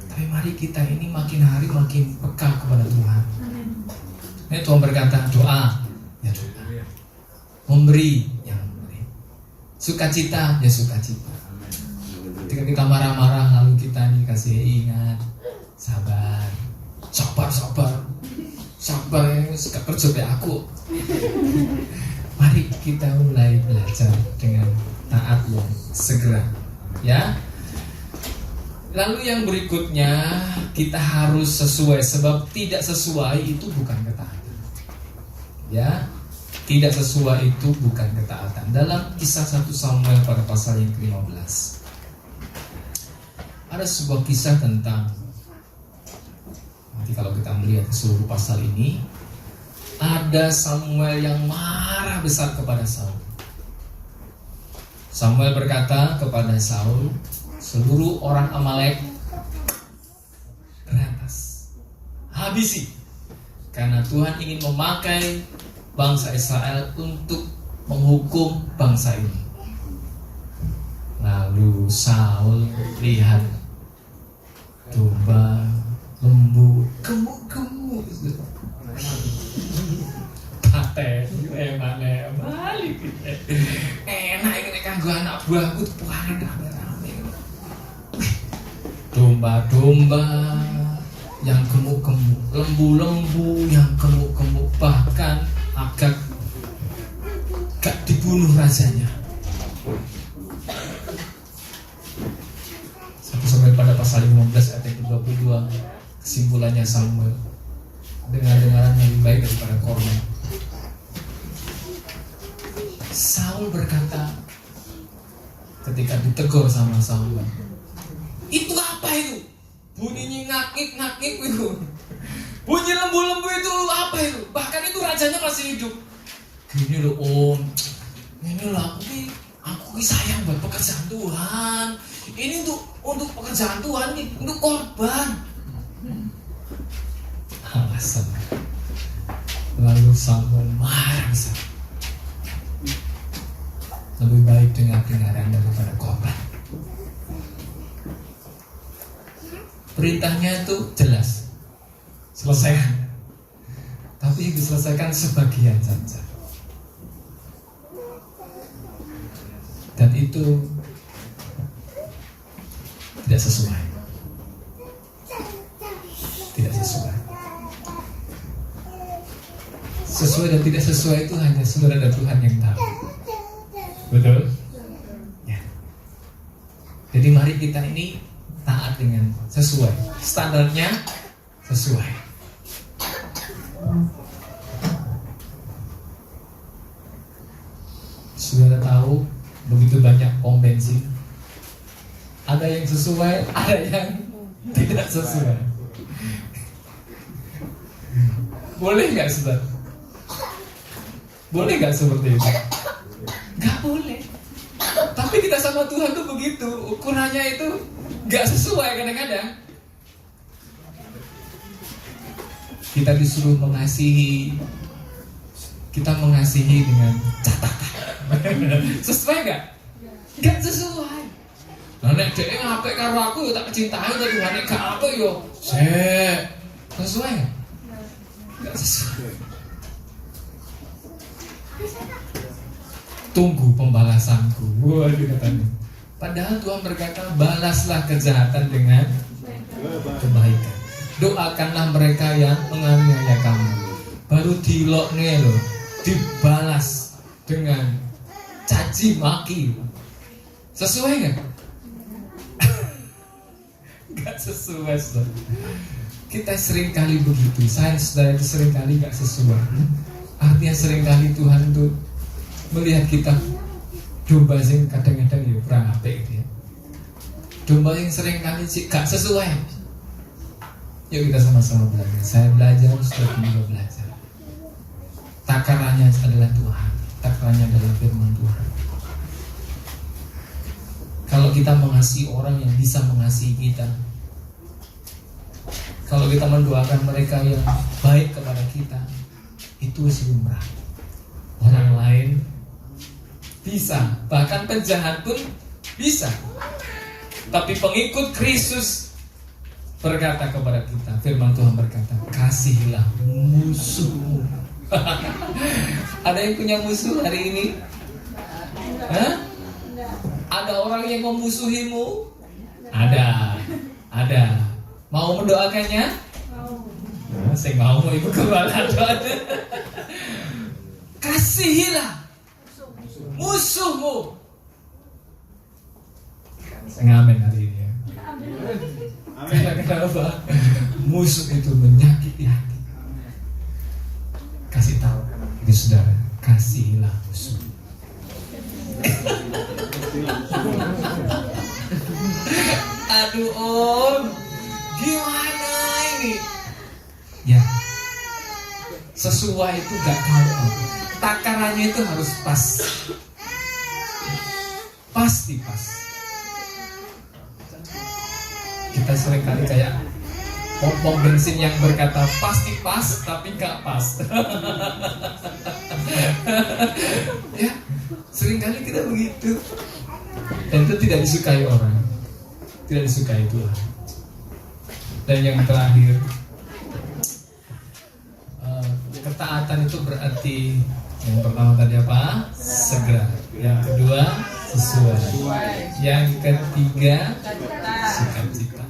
Tapi mari kita ini makin hari makin peka kepada Tuhan. Ini Tuhan berkata doa, ya doa. Memberi, ya memberi. Sukacita, ya sukacita. Ketika kita marah-marah lalu kita nih kasih ingat, sabar, yang suka kerja kayak aku. Mari kita mulai belajar dengan taat yang segera, ya. Lalu yang berikutnya kita harus sesuai, sebab tidak sesuai itu bukan ketaatan. Ya, tidak sesuai itu bukan ketaatan. Dalam kisah 1 Samuel pada pasal yang ke-15 ada sebuah kisah tentang, nanti kalau kita melihat seluruh pasal ini, ada Samuel yang marah besar kepada Saul. Samuel berkata kepada Saul, seluruh orang Amalek berantas, habisi, karena Tuhan ingin memakai bangsa Israel untuk menghukum bangsa ini. Lalu Saul lihat domba, lembu, gemuk-gemuk, paten, enak balik, enak ini kanggo anak buahku tukaran rame-rame. Domba-domba yang gemuk-gemuk, lembu-lembu yang gemuk-gemuk, bahkan agak gak dibunuh rajanya. Sampai pada pasal 15 ayat 22, kesimpulannya Samuel, dengar-dengaran lebih baik daripada korban. Saul berkata ketika ditegur sama Samuel, itu apa itu? Bunyinya ngakik-ngakik itu. Bunyi lembu-lembu itu apa itu? Bahkan itu rajanya masih hidup. Gini loh om, ini loh aku sayang buat pekerjaan Tuhan. Ini untuk pekerjaan Tuhan, ini untuk korban. Alasan. Lalu Samuel marah besar. Lebih baik dengar-dengaran daripada korban. Perintahnya itu jelas, selesaikan. Tapi diselesaikan sebagian saja. Dan itu tidak sesuai. Tidak sesuai. Sesuai dan tidak sesuai itu hanya saudara dan Tuhan yang tahu. Betul? Ya. Jadi mari kita ini taat dengan sesuai. Standarnya sesuai. Saudara tahu begitu banyak pom bensin. Ada yang sesuai, ada yang tidak sesuai. Boleh nggak saudara? Boleh nggak seperti itu? Nggak boleh. Tapi kita sama Tuhan tuh begitu, ukurannya itu nggak sesuai kadang-kadang. Kita disuruh mengasihi, kita mengasihi dengan catatan. Sesuai nggak? Nggak sesuai. Nah, nek dhek ngapik karo aku ya tak cintai ta Tuhan, nek gak apik yo sesuai nggak? Nggak sesuai. Tunggu pembalasanku. Waduh katanya. Padahal Tuhan berkata, balaslah kejahatan dengan kebaikan. Doakanlah mereka yang menganiaya kamu. Baru dilokne loh, dibalas dengan caci maki. Sesuai nggak? Nggak sesuai, saudara. Kita sering kali begitu. Saya saudara itu sering kali nggak sesuai. Artinya sering kali Tuhan tuh melihat kita domba sing kadang-kadang ya kurang apik gitu ya. Domba yang sering kali sih gak sesuai. Yuk kita sama-sama belajar. Saya belajar, saudara juga belajar. Takarannya adalah Tuhan. Takarannya adalah firman Tuhan. Kalau kita mengasihi orang yang bisa mengasihi kita, kalau kita mendoakan mereka yang baik kepada kita, itu lumrah. Orang lain bisa, bahkan penjahat pun bisa. Tapi pengikut Kristus berkata kepada kita, firman Tuhan berkata, kasihilah musuhmu. Ada yang punya musuh hari ini? Hah? Ada orang yang memusuhimu? Ada. Mau mendoakannya? Saya mau ibu kepala doa. Kasihilah musuhmu. Saya ngamen hari ini ya. Karena kenapa? Musuh itu menyakiti hati. Kasih tahu itu saudara, kasihilah musuh. Aduh om, gimana ini? Ya, sesuai itu gak tahu om. Takarannya itu harus pas. Pasti pas. Kita sering kali kayak pom bensin yang berkata pasti pas tapi gak pas. Ya, sering kali kita begitu. Dan itu tidak disukai orang, tidak disukai Tuhan. Dan yang terakhir, ketaatan itu berarti yang pertama tadi apa? Segera. Yang kedua sesuai. Yang ketiga sukacita.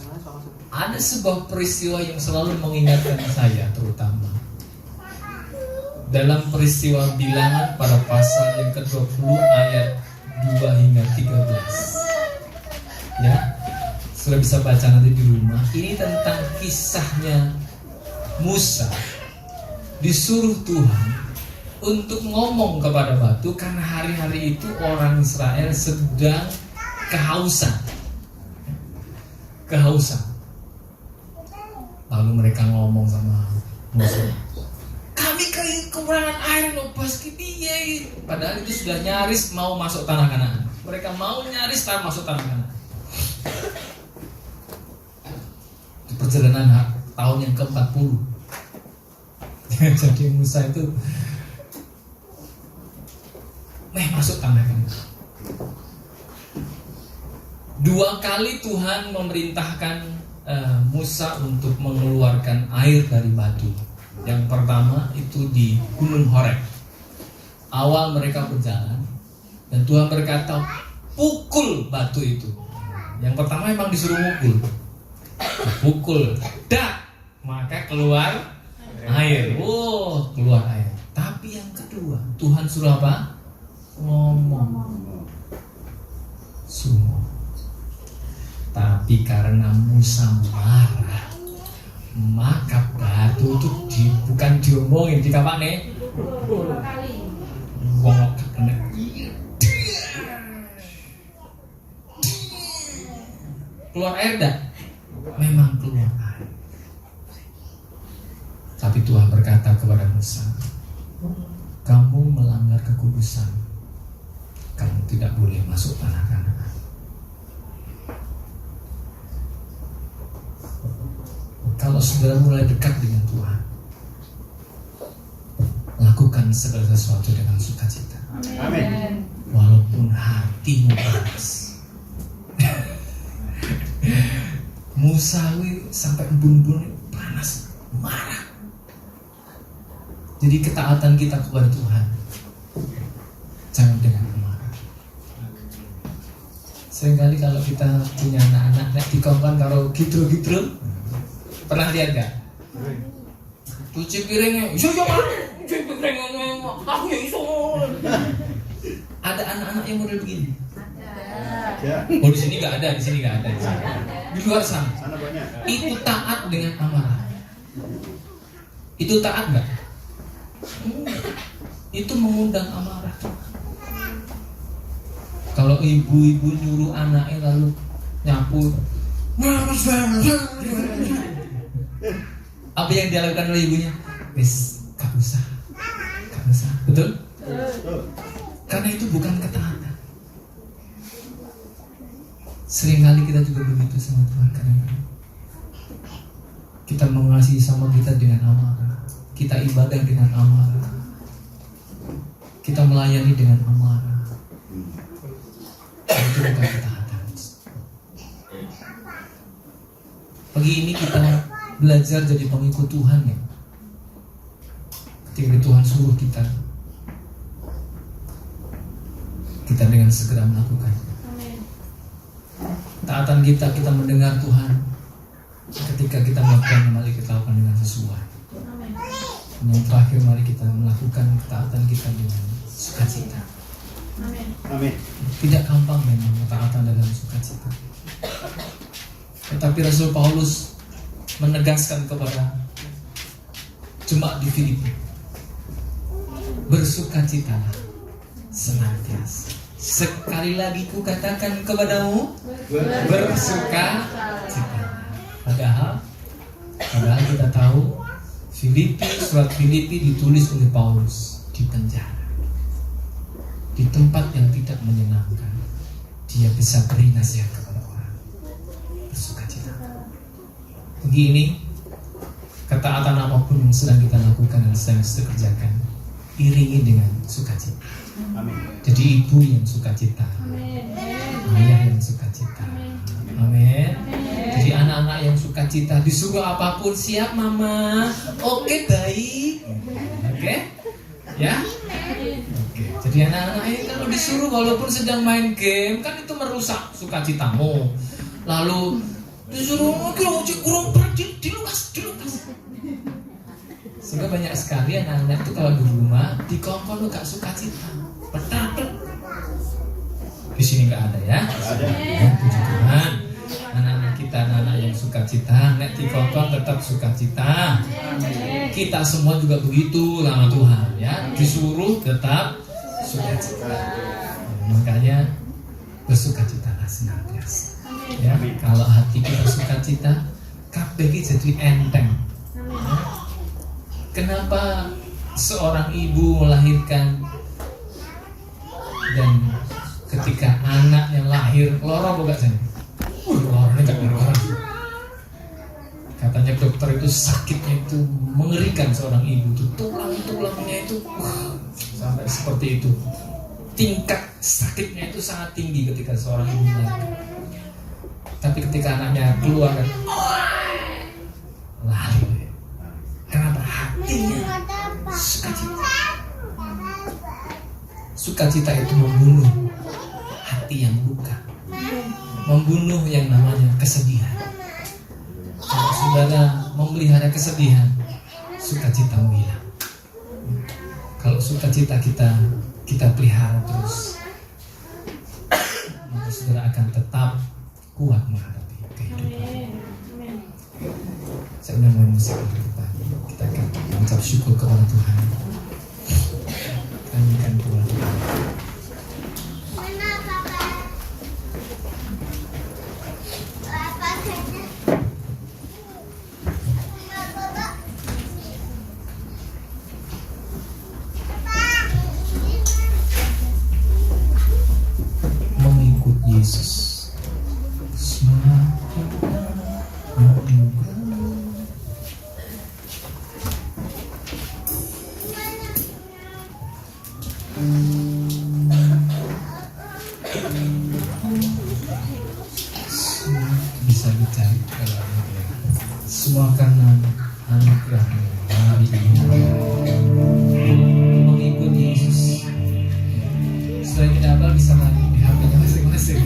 Ada sebuah peristiwa yang selalu mengingatkan saya, terutama dalam peristiwa Bilangan pada pasal yang ke-20 ayat 2 hingga 13. Ya, sudah bisa baca nanti di rumah. Ini tentang kisahnya Musa disuruh Tuhan untuk ngomong kepada batu karena hari-hari itu orang Israel sedang kehausan. Lalu mereka ngomong sama Musa, kami kekurangan air loh pas piye. Padahal itu sudah nyaris mau masuk tanah Kanaan. Mereka mau nyaris masuk tanah Kanaan. Di perjalanan tahun yang ke-40. Jadi Musa itu masuk tanah Kanaan. 2 kali Tuhan memerintahkan Musa untuk mengeluarkan air dari batu. Yang pertama itu di Gunung Horeb. Awal mereka berjalan dan Tuhan berkata, pukul batu itu. Yang pertama memang disuruh pukul, dak, maka keluar air. Keluar air. Tapi yang kedua, Tuhan suruh apa? Ngomong. Semua. Tapi karena Musa marah, maka batu itu bukan diomongin, dikapane? 2 kali. Wong kena. Keluar air dah? Memang keluar air. Tapi Tuhan berkata kepada Musa, kamu melanggar kekudusan. Kamu tidak boleh masuk tanah Kanaan. Kalau saudara mulai dekat dengan Tuhan, lakukan segala sesuatu dengan sukacita. Amin. Walaupun hatimu panas. Musa sampai embun-embun panas, marah. Jadi ketaatan kita kepada Tuhan jangan dengan amarah. Seringkali kalau kita punya anak-anak dikongkon karo gidro-gidro, pernah lihat gak? Cuci piringnya, iso cuci piringnya, aku ya iso. Ada anak-anak yang model begini? Ada. Oh di sini nggak ada, di sini nggak ada. Di luar sana. Itu taat dengan amarah. Itu taat nggak? Itu mengundang amarah. Kalau ibu-ibu nyuruh anaknya lalu nyapu, apa yang dilakukan oleh ibunya? Wis, gak usah. Betul? Karena itu bukan ketaatan. Seringkali kita juga begitu sama Tuhan. Karena kita mengasihi sama kita dengan amarah, kita ibadah dengan amarah, kita melayani dengan amarah. Itu bukan ketaatan. Pagi ini kita belajar jadi pengikut Tuhan ya. Ketika Tuhan suruh kita dengan segera melakukan. Taatan kita mendengar Tuhan. Ketika kita melakukan, mari kita lakukan dengan sesuai. Yang terakhir, mari kita melakukan ketaatan kita dengan sukacita. Amin. Tidak gampang memang ketaatan dalam sukacita. Tetapi Rasul Paulus menegaskan kepada jemaat di Filipi, bersukacitalah senantiasa. Sekali lagi ku katakan kepadamu, bersukacitalah. Padahal kita tahu surat Filipi ditulis oleh Paulus di penjara, di tempat yang tidak menyenangkan. Dia bisa beri nasihat kepada orang, bersukacita. Begini, ketaatan apapun yang sedang kita lakukan dan sedang kita kerjakan, iringi dengan sukacita. Amin. Jadi ibu yang sukacita, ayah yang sukacita. Amin. Jadi anak-anak yang sukacita, disuruh apapun siap mama. Oke, baik. Oke, ya. Oke. Jadi anak-anak ini kalau disuruh walaupun sedang main game, kan itu merusak sukacitamu. Lalu disuruh kurang dilukas. Sehingga banyak sekali anak-anak itu kalau di rumah dikongkon gak sukacita. Petapet. Di sini nggak ada ya. Ada. Ya, puji Tuhan. Anak-anak kita, anak-anak yang sukacita, nek dikongkon tetap sukacita. Kita semua juga begitu sama Tuhan ya. Disuruh tetap sukacita. Makanya bersukacitalah senantiasa. Ya, kalau hati kita sukacita, kabeh iki jadi enteng. Kenapa seorang ibu melahirkan dan ketika anaknya lahir loro apa gak jadi? Lorone gak loro. Katanya dokter itu sakitnya itu mengerikan seorang ibu itu, tulangnya itu sampai seperti itu. Tingkat sakitnya itu sangat tinggi ketika seorang ibu melahirkan. Tapi ketika anaknya keluar kan lari. Kenapa? Hatinya sukacita. Sukacita itu membunuh hati yang luka, membunuh yang namanya kesedihan. Kalau saudara memelihara kesedihan, sukacita hilang. Kalau sukacita kita pelihara terus, maka saudara akan tetap kuat menghadapi kehidupan. Saya udah mau musik kita akan mengucap syukur kepada Tuhan. Nyanyikan Tuhan. Mengikut Yesus. Bisa dicari kalau ada. Semua karena anugerah-Nya hari ini mengikut Yesus. Setelah kita hafal bisa lagi di HP-nya masing-masing.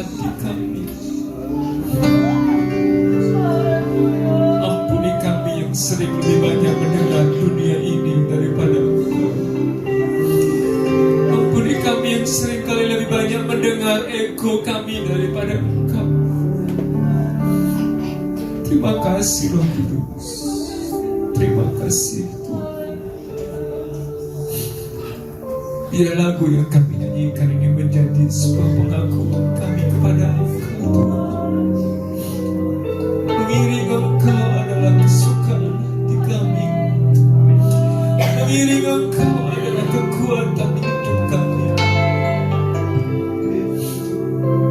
hati kami. Ampuni kami yang sering lebih banyak mendengar dunia ini daripada Engkau. Ampuni kami yang sering kali lebih banyak mendengar ego kami daripada Engkau. Terima kasih Roh Kudus. Terima kasih Tuhan. Biar lagu yang kami nyanyikan ini menjadi sebuah pengakuan kami kepada Engkau Tuhan. Mengiring Engkau adalah kesukaan hati kami. Mengiring Engkau adalah kekuatan hidup kami.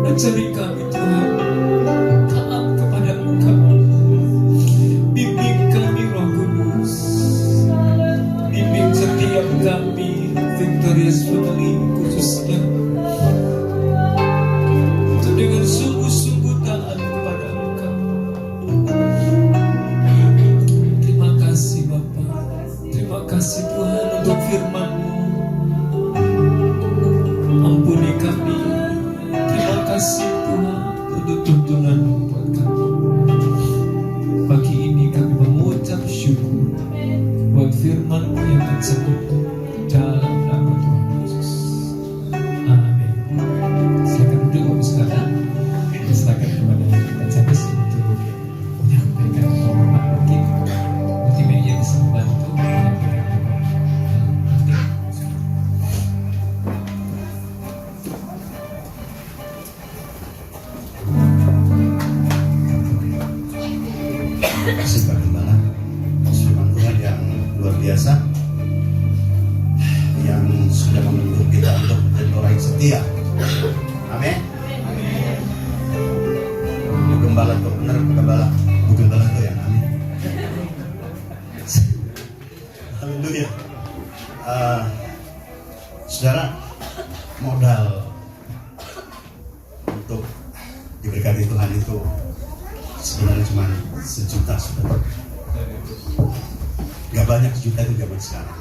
Ajari kami Tuhan taat kepada Engkau. Bimbing kami Roh Kudus. Bimbing setiap kami Victorious Family khususnya untuk dengan sungguh-sungguh taat kepada Engkau. Terima kasih Bapa. Terima kasih Tuhan untuk firman-Mu. Ampuni kami. Terima kasih Tuhan untuk tuntunan-Mu buat kami. Pagi ini kami mengucap syukur buat firman-Mu yang tersebut dalam nama Tuhan Yesus. Amin. Silakan duduk Bapak sekalian. Silakan kepada Pak Jabes untuk menyampaikan pengumuman mungkin multimedia bisa membantu menyampaikan pengumuman. Terima kasih Pak Gembala. Firman Tuhan yang luar biasa, yang sudah membentuk kita untuk menjadi orang yang setia. Amin. Bu Gembala itu benar, Bu Gembala. Bu Gembala itu yang amin. Haleluya. Saudara, modal untuk diberkati Tuhan itu sebenarnya cuma sejuta, saudara. Gak banyak sejuta itu zaman sekarang.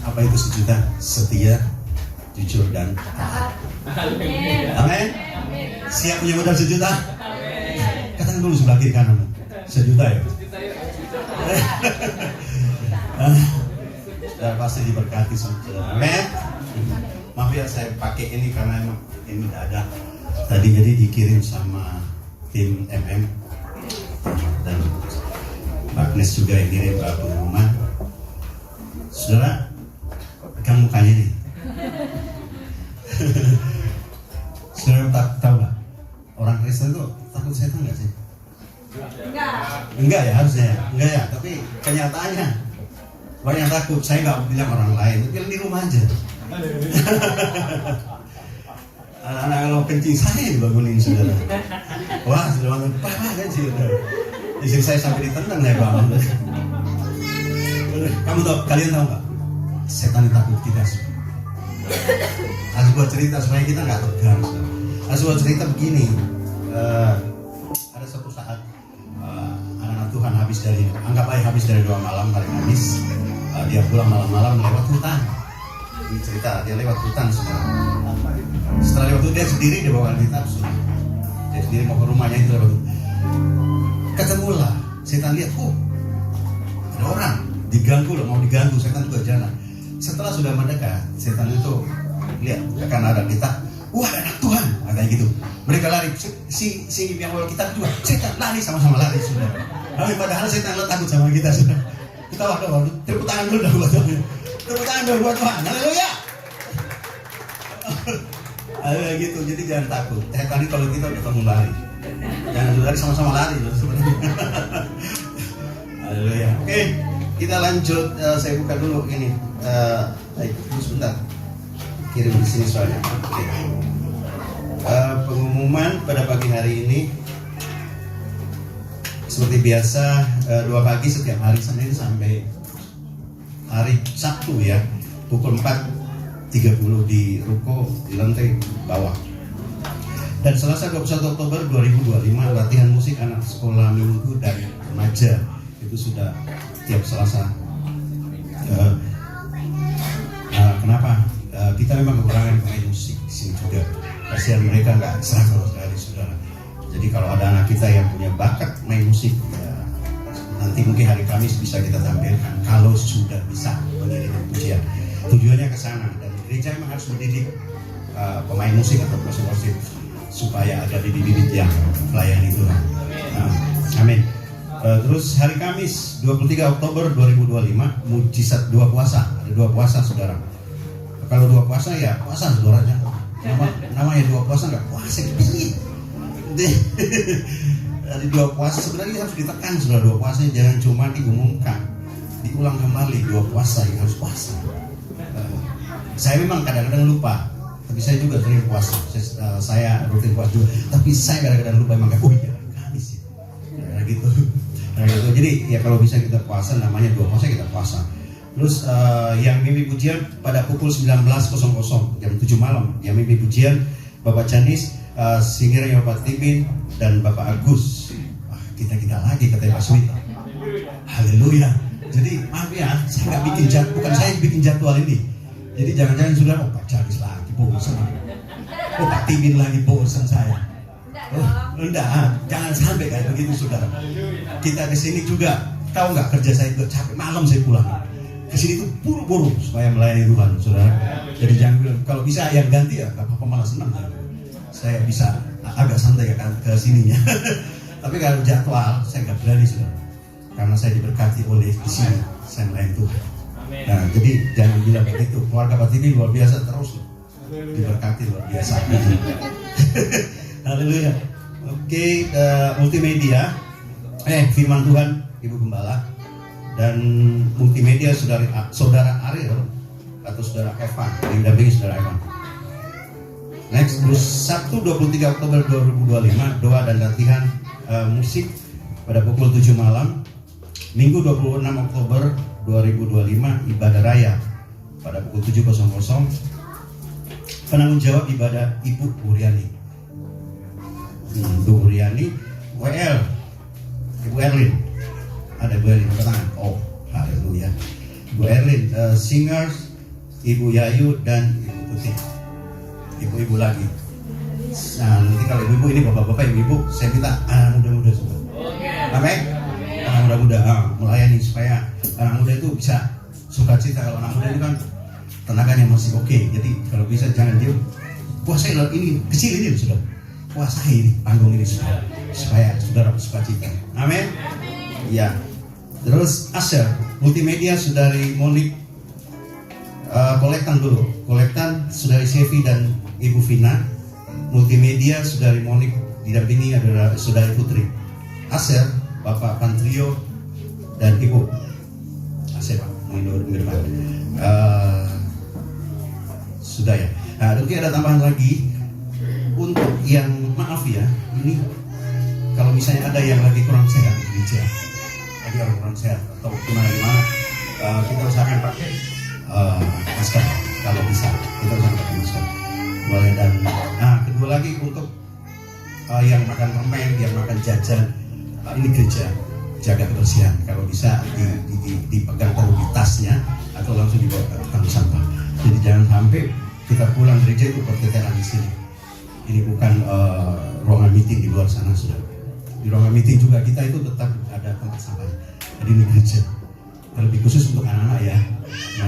Apa itu sejuta? Setia, jujur, dan taat. Amin. Siap punya modal sejuta? Katakan dulu sebelah kiri kanan. Sejuta ya? Sudah pasti diberkati saudara. Amin. Maaf ya saya pakai ini karena emang ini tidak ada. Tadi jadi dikirim sama tim MM dan Pak Agnes juga yang kirim pengumuman. Saudara, pegang mukanya nih. Saudara tahu nggak? Orang Kristen itu takut setan nggak sih? Enggak ya harusnya. Enggak ya. Tapi kenyataannya banyak yang takut. Saya nggak bilang orang lain. Tapi di rumah aja. Anak-anak kalau kencing saya dibangunin saudara. Wah sudah bangun papa kan sih saudara. Istri saya sampai ditendang saya bangun. Kamu tahu, kalian tahu nggak? Setan takut kita semua. Ada sebuah cerita supaya kita nggak tegang. Ada sebuah cerita begini. Ada satu saat anak-anak Tuhan anggap aja habis dari 2 malam hari Kamis. Dia pulang malam-malam lewat hutan. Ini cerita dia lewat hutan semua. Setelah lewat itu dia sendiri dia bawa Alkitab semua. Dia sendiri mau ke rumahnya itu lewat itu. Ketemulah setan lihat, ada orang diganggu loh, mau diganggu, setan juga jalan. Setelah sudah mendekat, setan itu lihat akan ada kita, ada anak Tuhan, kayak gitu. Mereka lari, si yang bawa kita juga, setan lari sama-sama lari sudah. Tapi padahal setan lo takut sama kita sudah. Kita waduh, tepuk tangan dulu dah buat Tuhan. Tepuk tangan dulu buat Tuhan. Haleluya. Haleluya gitu. Jadi jangan takut. Tadi kalau kita udah kamu lari, jangan lari sama-sama lari loh sebenarnya. Haleluya. Oke, kita lanjut. Saya buka dulu ini. Sebentar. Kirim di sini soalnya. Oke. Pengumuman pada pagi hari ini. Seperti biasa 2 pagi setiap hari Senin sampai hari Sabtu ya, pukul 4.30 di ruko di lantai bawah. Dan Selasa 21 Oktober 2025 latihan musik anak sekolah minggu dan remaja itu sudah tiap Selasa. Kenapa? Kita memang kekurangan pemain musik. juga. Kasihan mereka nggak ekstra sama sekali, saudara. Jadi kalau ada anak kita yang punya bakat main musik, ya, nanti mungkin hari Kamis bisa kita tampilkan kalau sudah bisa mengiringi pujian. Tujuannya ke sana, dan gereja memang harus mendidik pemain musik atau musik supaya ada bibit-bibit yang melayani Tuhan. Amin. Terus hari Kamis 23 Oktober 2025 mujizat 2 puasa. Ada 2 puasa, saudara. Kalau 2 puasa ya puasa, saudara. Namanya 2 puasa nggak puasa gitu. Dari 2 puasa sebenarnya harus ditekan, saudara. 2 puasa jangan cuma diumumkan, diulang kembali. 2 puasa yang harus puasa. Saya memang kadang-kadang lupa, tapi saya juga sering puasa. Saya rutin puasa juga, tapi saya kadang-kadang lupa emang kayak Kamis ya. Gitu. Jadi ya kalau bisa kita puasa, namanya 2 puasa kita puasa. Terus yang mimpi pujian pada pukul 19.00 jam 7 malam, yang mimpi pujian Bapak Janis, singirnya Bapak Tibin dan Bapak Agus. Kita lagi katanya Pak Suwita. Haleluya. Jadi maaf ya, saya nggak bikin bukan saya yang bikin jadwal ini. Jadi jangan-jangan sudah Pak Janis lagi bosan, Pak Tibin lagi bosan saya. Enggak, jangan sampai kayak begitu, saudara. Kita kesini juga, tahu nggak, kerja saya itu capek, malam saya pulang. Kesini tuh buru-buru supaya melayani Tuhan, saudara. Jadi jangan bilang, kalau bisa yang ganti ya nggak apa-apa, malah senang. Saya bisa agak santai ya ke sininya. Tapi kalau jadwal saya nggak berani, saudara. Karena saya diberkati oleh di sini, saya melayani Tuhan. Nah, jadi jangan bilang begitu. Keluarga Pak Tini luar biasa terus, diberkati luar biasa. Haleluya. Oke, multimedia, firman Tuhan Ibu Gembala, dan multimedia saudara Ariel atau saudara Evan, yang dampingi saudara Evan. Next, terus Sabtu 23 Oktober 2025 doa dan latihan musik pada pukul 7 malam. Minggu 26 Oktober 2025 ibadah raya pada pukul 7.00. Penanggung jawab ibadah Ibu Uriani. Ibu Uriani, WL, Ibu Erlin, ada Ibu Erlin, angkat tangan. Oh, haleluya. Ibu Erlin, singers, Ibu Yayu dan Ibu Putih. Ibu-ibu lagi. Nah, nanti kalau ibu-ibu ini bapak-bapak, ibu-ibu, saya minta anak muda-muda semua. Amin. Anak muda-muda melayani supaya anak muda itu bisa sukacita. Kalau anak muda itu kan tenaganya masih oke. Jadi kalau bisa jangan diem. Puasai ini kecil ini sudah. Puasai ini panggung ini sudah, supaya saudara bersukacita. Amin. Ya. Terus Asher, multimedia saudari Monik, kolektan dulu. Kolektan saudari Sevi dan Ibu Vina. Multimedia saudari Monik didampingi adalah saudari Putri. Asher, Bapak Pantrio dan Ibu Asher, Pak. Sudah ya. Nah, mungkin ada tambahan lagi untuk yang maaf ya, ini kalau misalnya ada yang lagi kurang sehat di gereja, lagi orang kurang sehat atau gimana, kita usahakan pakai masker kalau bisa, kita usahakan pakai masker. Boleh. Dan kedua lagi untuk yang makan permen, yang makan jajan, ini gereja jaga kebersihan, kalau bisa dipegang taruh di tasnya atau langsung dibawa ke tukang sampah. Jadi jangan sampai kita pulang gereja itu berteteran di sini. Ini bukan ruangan meeting di luar sana, sudah. Di ruangan meeting juga kita itu tetap ada tempat sampah. Jadi ini gereja. Terlebih khusus untuk anak-anak ya,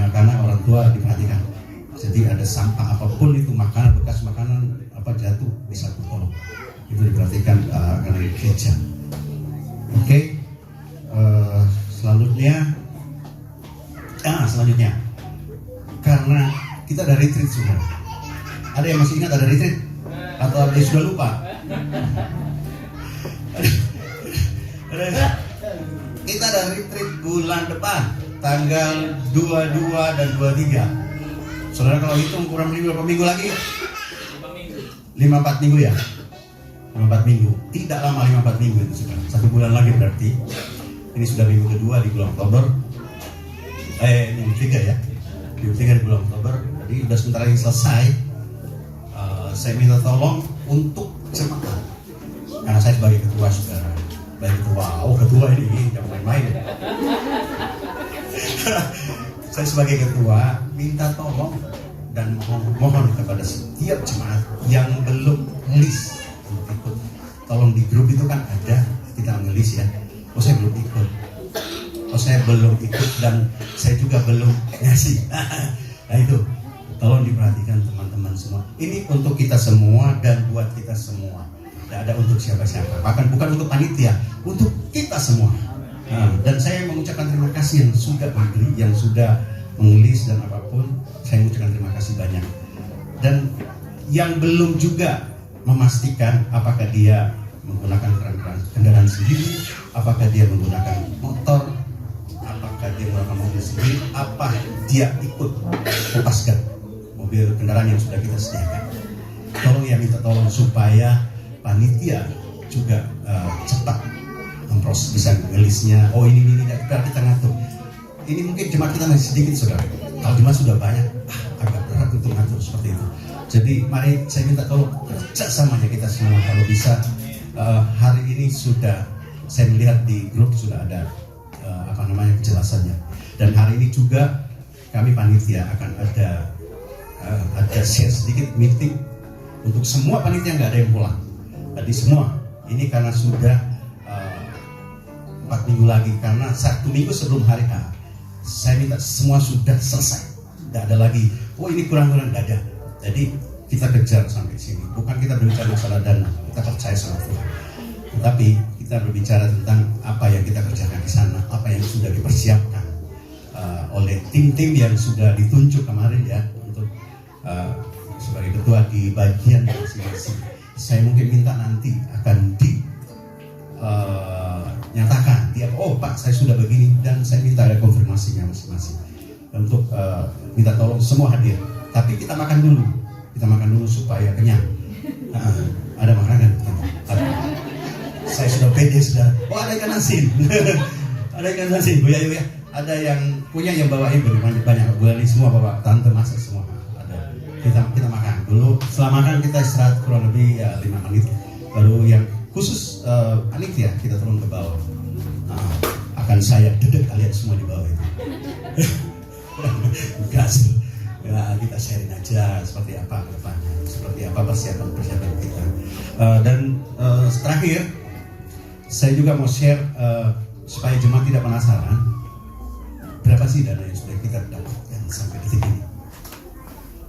karena orang tua diperhatikan. Jadi ada sampah apapun itu, makanan, bekas makanan apa jatuh bisa tolong. Itu diperhatikan karena di gereja. Oke. Selanjutnya karena kita ada retreat sudah. Ada yang masih ingat ada retreat? Atau ada yang sudah lupa? Kita ada retreat bulan depan, tanggal 22 dan 23. Saudara kalau hitung kurang lebih berapa minggu lagi? 5-4 minggu ya? 5-4 minggu. Tidak lama 5-4 minggu itu sekarang. 1 bulan lagi berarti. Ini sudah minggu kedua di bulan Oktober. Minggu 3 ya. Minggu 3 di bulan Oktober. Jadi sudah sebentar lagi selesai. Saya minta tolong untuk cepat. Karena saya sebagai ketua, saudara. Sebagai ketua, ketua ini jangan main-main. Saya sebagai ketua minta tolong dan mohon kepada setiap jemaat yang belum ngelis untuk ikut, tolong di grup itu kan ada kita ngelis ya. Oh saya belum ikut, oh saya belum ikut dan saya juga belum ngasih. Nah itu tolong diperhatikan teman-teman semua. Ini untuk kita semua dan buat kita semua. Tidak ada untuk siapa-siapa. Bahkan bukan untuk panitia, untuk kita semua. Dan saya mengucapkan terima kasih yang sudah memberi, yang sudah mengelis dan apapun. Saya mengucapkan terima kasih banyak. Dan yang belum juga memastikan apakah dia menggunakan kendaraan sendiri, apakah dia menggunakan motor, apakah dia menggunakan mobil sendiri, apa dia ikut Kopasgat, mobil kendaraan yang sudah kita sediakan. Tolong ya, minta tolong supaya panitia juga cepat memproses, bisa ngelisnya. Oh ini kita ngatur. Ini mungkin jemaat kita masih sedikit saudara. Kalau jemaat sudah banyak, agak berat untuk ngatur seperti itu. Jadi mari saya minta tolong kerjasamanya kita semua. Kalau bisa hari ini sudah saya melihat di grup sudah ada kejelasannya. Dan hari ini juga kami panitia akan ada share sedikit meeting untuk semua panitia, nggak ada yang pulang. Tadi semua ini karena sudah 4 minggu lagi, karena 1 minggu sebelum hari H saya minta semua sudah selesai, tidak ada lagi oh ini kurang-kurang, tidak ada. Jadi kita kejar sampai sini, bukan kita berbicara masalah dana, kita percaya sama Tuhan, tetapi kita berbicara tentang apa yang kita kerjakan di sana, apa yang sudah dipersiapkan oleh tim-tim yang sudah ditunjuk kemarin ya untuk sebagai ketua di bagian masing-masing. Saya mungkin minta nanti akan nyatakan dia, oh Pak saya sudah begini, dan saya minta ada konfirmasinya masing-masing untuk minta tolong semua hadir. Tapi kita makan dulu supaya kenyang. Ada makanan ada. Saya sudah pede sudah. Oh ada ikan asin. Ada ikan asin Bu Yayu ya. Ada yang punya yang bawain banyak Bu Ali semua bawa, tante masak semua ada. Kita makan dulu. Setelah makan kita istirahat kurang lebih 5 menit. Baru yang khusus panitia kita turun ke bawah. Akan saya dedek kalian semua di bawah itu. Gas. Ya, kita sharing aja seperti apa ke depannya, seperti apa persiapan kita. Dan terakhir saya juga mau share supaya jemaat tidak penasaran, berapa sih dana yang sudah kita dapatkan sampai detik ini?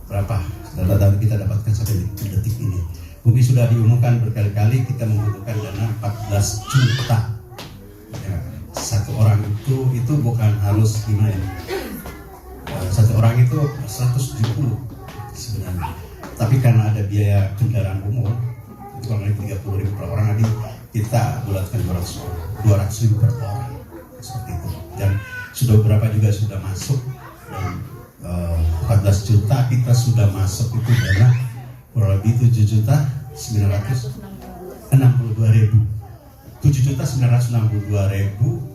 Berapa dana kita dapatkan sampai detik ini? Mungkin sudah diumumkan berkali-kali kita membutuhkan dana 14 juta. Ya, satu orang itu bukan harus gimana ya? Satu orang itu 170 sebenarnya. Tapi karena ada biaya kendaraan umum itu kurang lebih 30.000 per orang, nanti kita bulatkan 200.000 per orang seperti itu. Dan sudah beberapa juga sudah masuk, dan 14 juta kita sudah masuk itu dana kurang lebih 7.962.000. 7.962.000.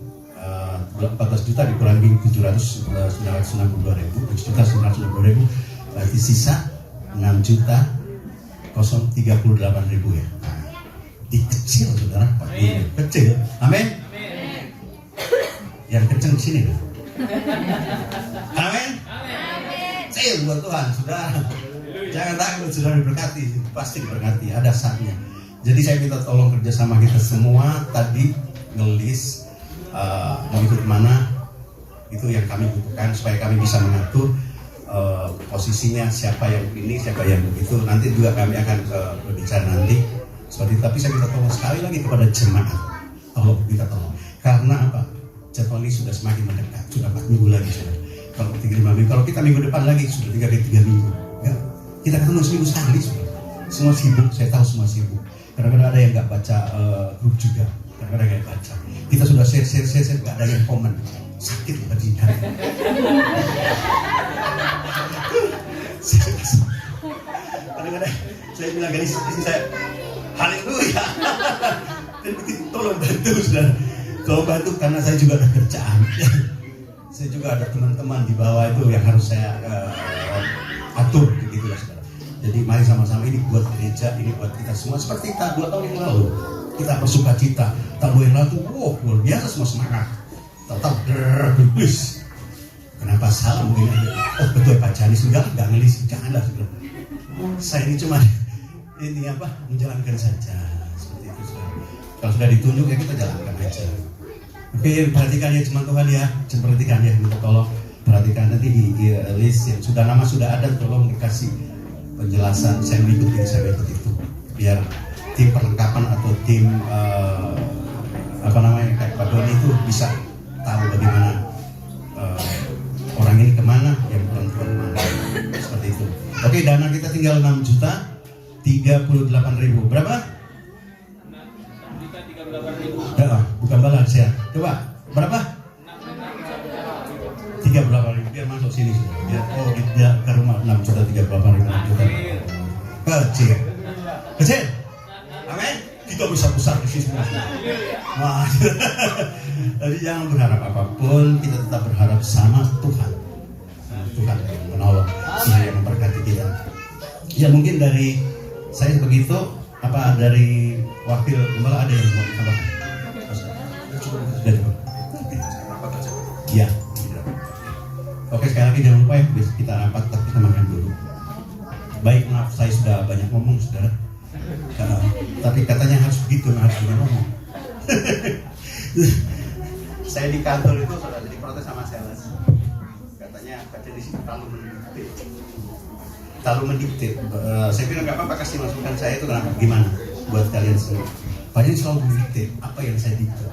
14 juta dikurangi 7.962.000, 7.962.000 berarti sisa 6.038.000 ya. Nah, kecil saudara, Pak, kecil. Amin. Yang kenceng di sini. Amin. Kecil buat Tuhan, saudara. Jangan takut, saudara diberkati, pasti diberkati. Ada saatnya. Jadi saya minta tolong kerjasama kita semua tadi ngelis. Mau ikut mana itu yang kami butuhkan supaya kami bisa mengatur posisinya, siapa yang ini, siapa yang begitu. Nanti juga kami akan berbicara nanti seperti itu. Tapi saya minta tolong sekali lagi kepada jemaat, tolong minta tolong, karena apa, jadwal ini sudah semakin mendekat, sudah 4 minggu lagi sudah. Kalau 3-5 minggu, kalau kita minggu depan lagi sudah 3 minggu ya, kita ketemu seminggu sekali sudah. Semua sibuk, saya tahu semua sibuk. Kadang-kadang ada yang nggak baca grup juga, kadang-kadang nggak baca. Kita sudah share, nggak ada yang komen. Sakit bagi hati. Kadang-kadang saya bilang garis saya, haleluya. Dan tolong bantu saudara, tolong bantu karena saya juga ada kerjaan. Saya juga ada teman-teman di bawah itu yang harus saya atur, begitulah saudara. Jadi mari sama-sama, ini buat gereja, ini buat kita semua. Seperti kita 2 tahun yang lalu, kita bersuka cita. Tahun yang lalu, luar biasa semua semangat. Tetap berbis. Kenapa? pas salah mungkin aja, oh betul Pak Janis enggak ngelis, janganlah. Saya ini cuma ini menjalankan saja seperti itu. Kalau sudah ditunjuk ya kita jalankan aja. Oke, perhatikan ya teman Tuhan ya, perhatikan ya, minta tolong perhatikan nanti di list yang sudah nama sudah ada, tolong dikasih penjelasan. Saya mengikuti itu biar tim perlengkapan atau tim kayak Pak Doni itu bisa tahu bagaimana orang ini kemana, yang perempuan kemana, seperti itu. Oke, dana kita tinggal 6.038.000. Berapa? 6.038.000. Ya, bukan balas ya. Coba, berapa? 38.000. Biar masuk sini sudah. Dia ke rumah 6.038.000. Kecil. Amin. Kita besar di sini semua. Wah. Jadi jangan berharap apapun, kita tetap berharap sama Tuhan. Tuhan yang menolong, Tuhan yang memberkati kita. Ya mungkin dari saya begitu, dari wakil gembala ada yang mau ditambahkan? Ya. Oke, sekali lagi jangan lupa ya, kita rapat tapi kita makan dulu. Baik, maaf saya sudah banyak ngomong saudara. Tapi katanya harus begitu, harus banyak ngomong. Saya di kantor itu sudah diprotes sama sales. Katanya baca di sini terlalu mendikte. Saya bilang nggak apa-apa, kasih masukan saya itu kenapa gimana buat kalian semua. Banyak selalu mendikte apa yang saya dikte,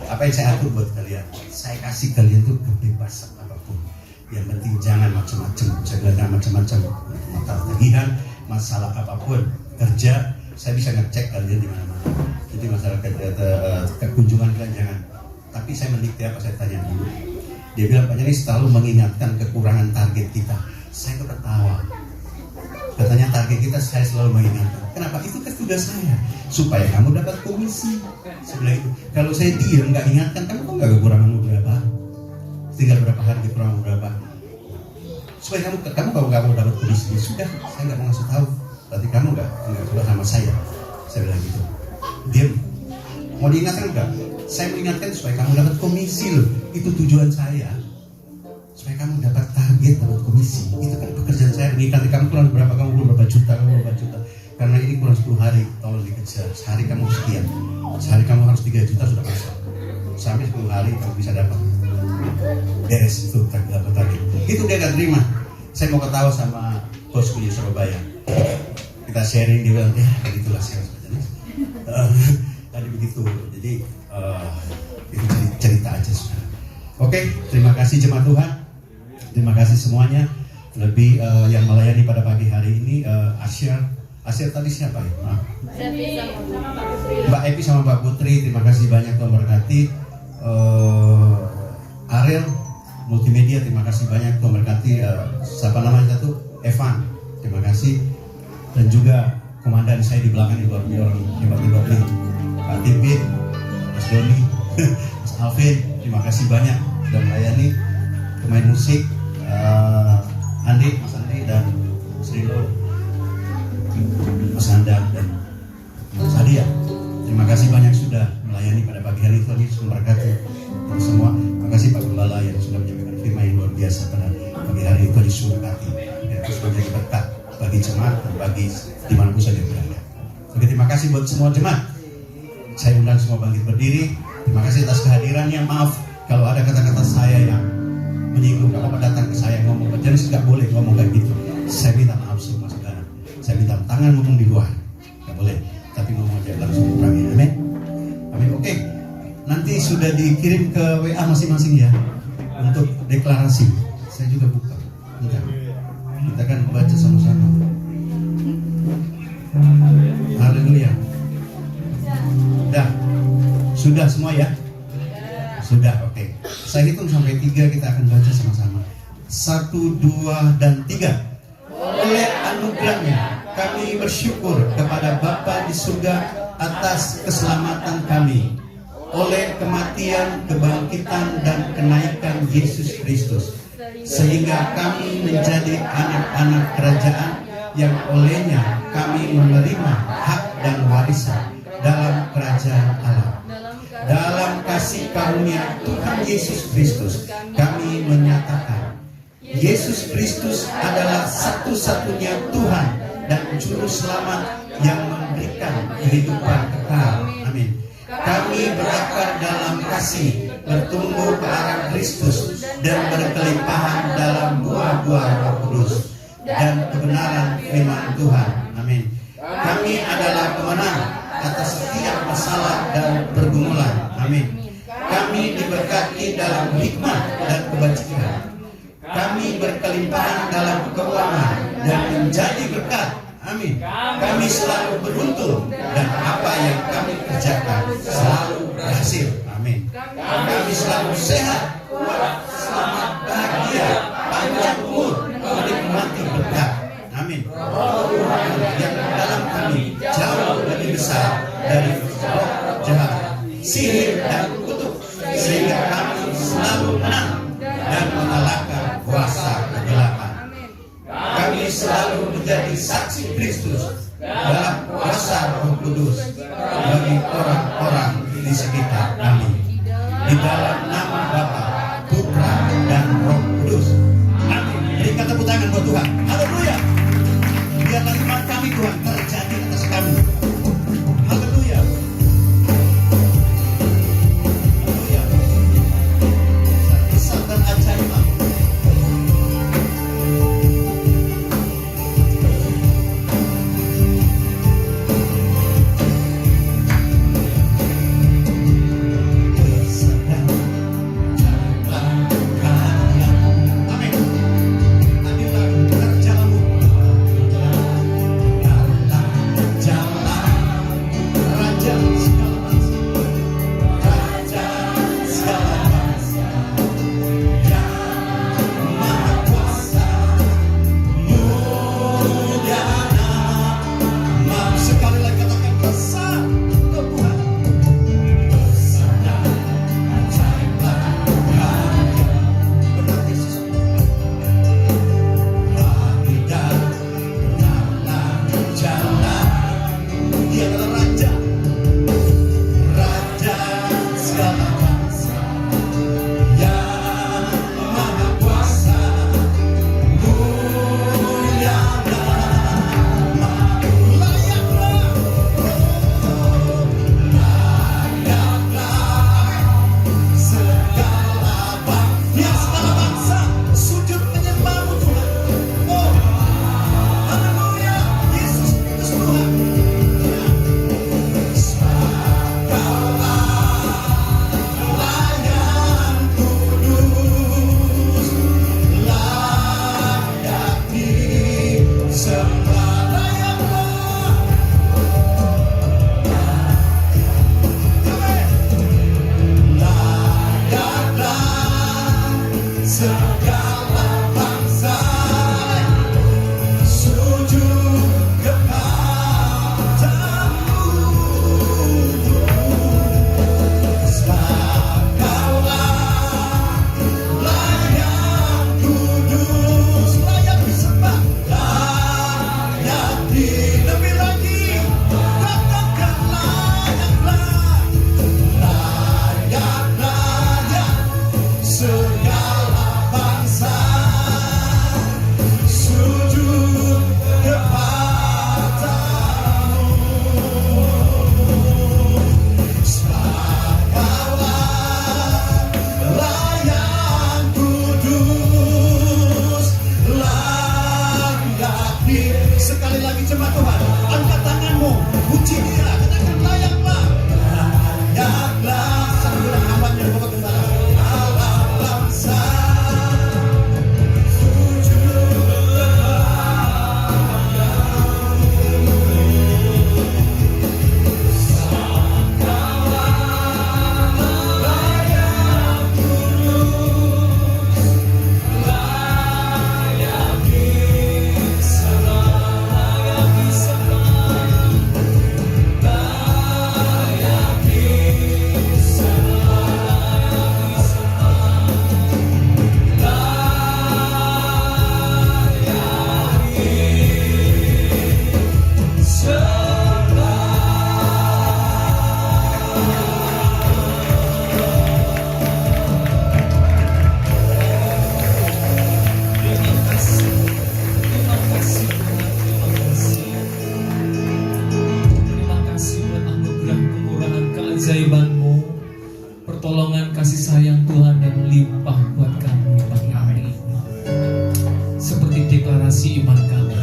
apa yang saya atur buat kalian. Saya kasih kalian tuh kebebasan apapun. Yang penting jangan macam-macam. Saya bilang jangan macam-macam. Masalah tagihan, masalah apapun, kerja, saya bisa ngecek kalian di mana-mana. Jadi masalah kekunjungan kalian jangan. Tapi saya mendikte apa, saya tanya dulu. Dia bilang Pak Janis selalu mengingatkan kekurangan target kita. Saya ketawa. Katanya target kita saya selalu mengingatkan. Kenapa? Itu kan tugas saya. Supaya kamu dapat komisi. Sebelah itu. Kalau saya diam nggak ingatkan, kamu kok nggak kekurangan berapa? Tinggal berapa hari kekurangan berapa? Supaya kamu kalau nggak mau dapat komisi, sudah. Saya nggak mau ngasih tahu. Berarti kamu nggak suka sama saya. Saya bilang gitu. Diam. Mau diingatkan enggak? Saya mengingatkan supaya kamu dapat komisi loh. Itu tujuan saya. Supaya kamu dapat target, dapat komisi. Itu kan pekerjaan saya. Mengingatkan kamu kurang berapa, kamu belum berapa juta, Karena ini kurang 10 hari, tolong dikejar. Sehari kamu sekian. Sehari kamu harus 3 juta sudah masuk. Sampai 10 hari kamu bisa dapat. Beres itu target. Itu dia gak terima. Saya mau ketawa sama bosku di Surabaya. Kita sharing, dia bilang, ya begitulah saya tadi begitu. Jadi itu cerita aja sudah. Oke, terima kasih jemaat Tuhan. Terima kasih semuanya. Lebih yang melayani pada pagi hari ini Asyar tadi siapa ya? Maaf. Mbak Epi sama Mbak Putri, terima kasih banyak Tuhan berkati. Ariel Multimedia, terima kasih banyak Tuhan berkati. Siapa namanya satu? Evan, terima kasih. Dan juga komandan saya di belakang ini orang hebat nih. Pak Tipit, Mas Doni, Mas Alvin, terima kasih banyak sudah melayani. Pemain musik, Mas Andi dan Srilo, Mas Andang dan Mas Adia. Terima kasih banyak sudah melayani pada pagi hari ini. Tuhan Yesus memberkati kita semua. Terima kasih Pak Gembala yang sudah menyampaikan firman yang luar biasa pada pagi hari ini. Tuhan Yesus memberkati dan terus menjadi berkat bagi jemaat dan bagi dimanapun saja berada. Oke, terima kasih buat semua jemaat. Saya undang semua bangkit berdiri. Terima kasih atas kehadirannya. Maaf kalau ada kata-kata saya yang menyinggung. Kalau datang ke saya ngomong, jadi nggak boleh ngomong kayak gitu. Saya minta maaf semua saudara. Saya minta tangan ngomong di luar, nggak boleh. Tapi ngomong aja langsung kurangi. Amin. Amin. Oke. Nanti sudah dikirim ke WA masing-masing ya untuk deklarasi. Saya juga buka. Enggak. Kita kan baca sama-sama. Haleluya. Sudah semua ya? Sudah, oke. Saya hitung sampai 3, kita akan baca sama-sama. 1, 2, dan 3. Oleh anugerahnya kami bersyukur kepada Bapa di surga atas keselamatan kami. Oleh kematian, kebangkitan, dan kenaikan Yesus Kristus, sehingga kami menjadi anak-anak kerajaan yang olehnya kami menerima hak dan warisan dalam kerajaan Allah. Dalam kasih karunia Tuhan Yesus Kristus, kami menyatakan Yesus Kristus adalah satu-satunya Tuhan dan Juru Selamat yang memberikan kehidupan kekal. Amin. Kami berakar dalam kasih, bertumbuh ke arah Kristus, dan berkelimpahan dalam buah-buah Roh Kudus dan kebenaran firman Tuhan. Amin. Kami adalah pemenang atas setiap masalah dan pergumulan. Amin. Kami diberkati dalam hikmat dan kebajikan. Kami berkelimpahan dalam keuangan dan menjadi berkat. Amin. Kami selalu beruntung dan apa yang kami kerjakan selalu berhasil. Amin. Kami selalu sehat, kuat, selamat, bahagia, panjang umur, menikmati berkat. Amin. Tuhan yang dalam kami jauh lebih besar dari roh jahat, sihir dan kutuk, sehingga kami selalu menang dan mengalahkan kuasa kegelapan. Kami selalu menjadi saksi Kristus dalam kuasa Roh Kudus bagi orang-orang di sekitar kami. Di dalam nama Bapa, Putra, dan Roh Kudus. Amin. Berikan tepuk tangan buat Tuhan. Haleluya. Biarlah iman kami Tuhan terjadi atas kami. Haleluya. Haleluya. Kisah dan ajaib. deklarasi iman kami.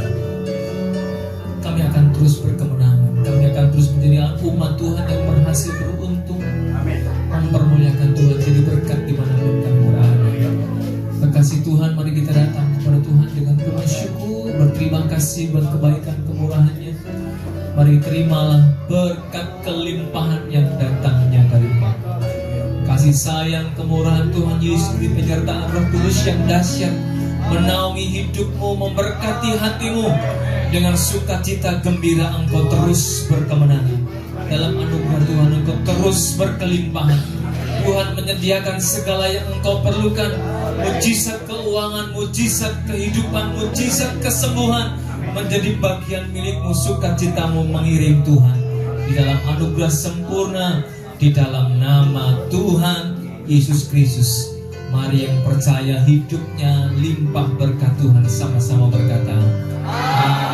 Kami akan terus berkemenangan. Kami akan terus menjadi umat Tuhan yang berhasil beruntung, mempermuliakan Tuhan, jadi berkat dimanapun kami berada. Terkasih Tuhan, mari kita datang kepada Tuhan dengan penuh syukur, berterima kasih buat kebaikan kemurahan-Nya. Mari terimalah berkat kelimpahan yang datangnya dari Bapa. Kasih sayang kemurahan Tuhan Yesus, penyertaan Roh Kudus yang dahsyat menaungi hidupmu, memberkati hatimu. Dengan sukacita gembira engkau terus berkemenangan. Dalam anugerah Tuhan engkau terus berkelimpahan. Tuhan menyediakan segala yang engkau perlukan. Mujizat keuangan, mujizat kehidupan, mujizat kesembuhan menjadi bagian milikmu. Sukacitamu mengiring Tuhan di dalam anugerah sempurna, di dalam nama Tuhan Yesus Kristus. Mari yang percaya hidupnya limpah berkat Tuhan sama-sama berkata, Amin.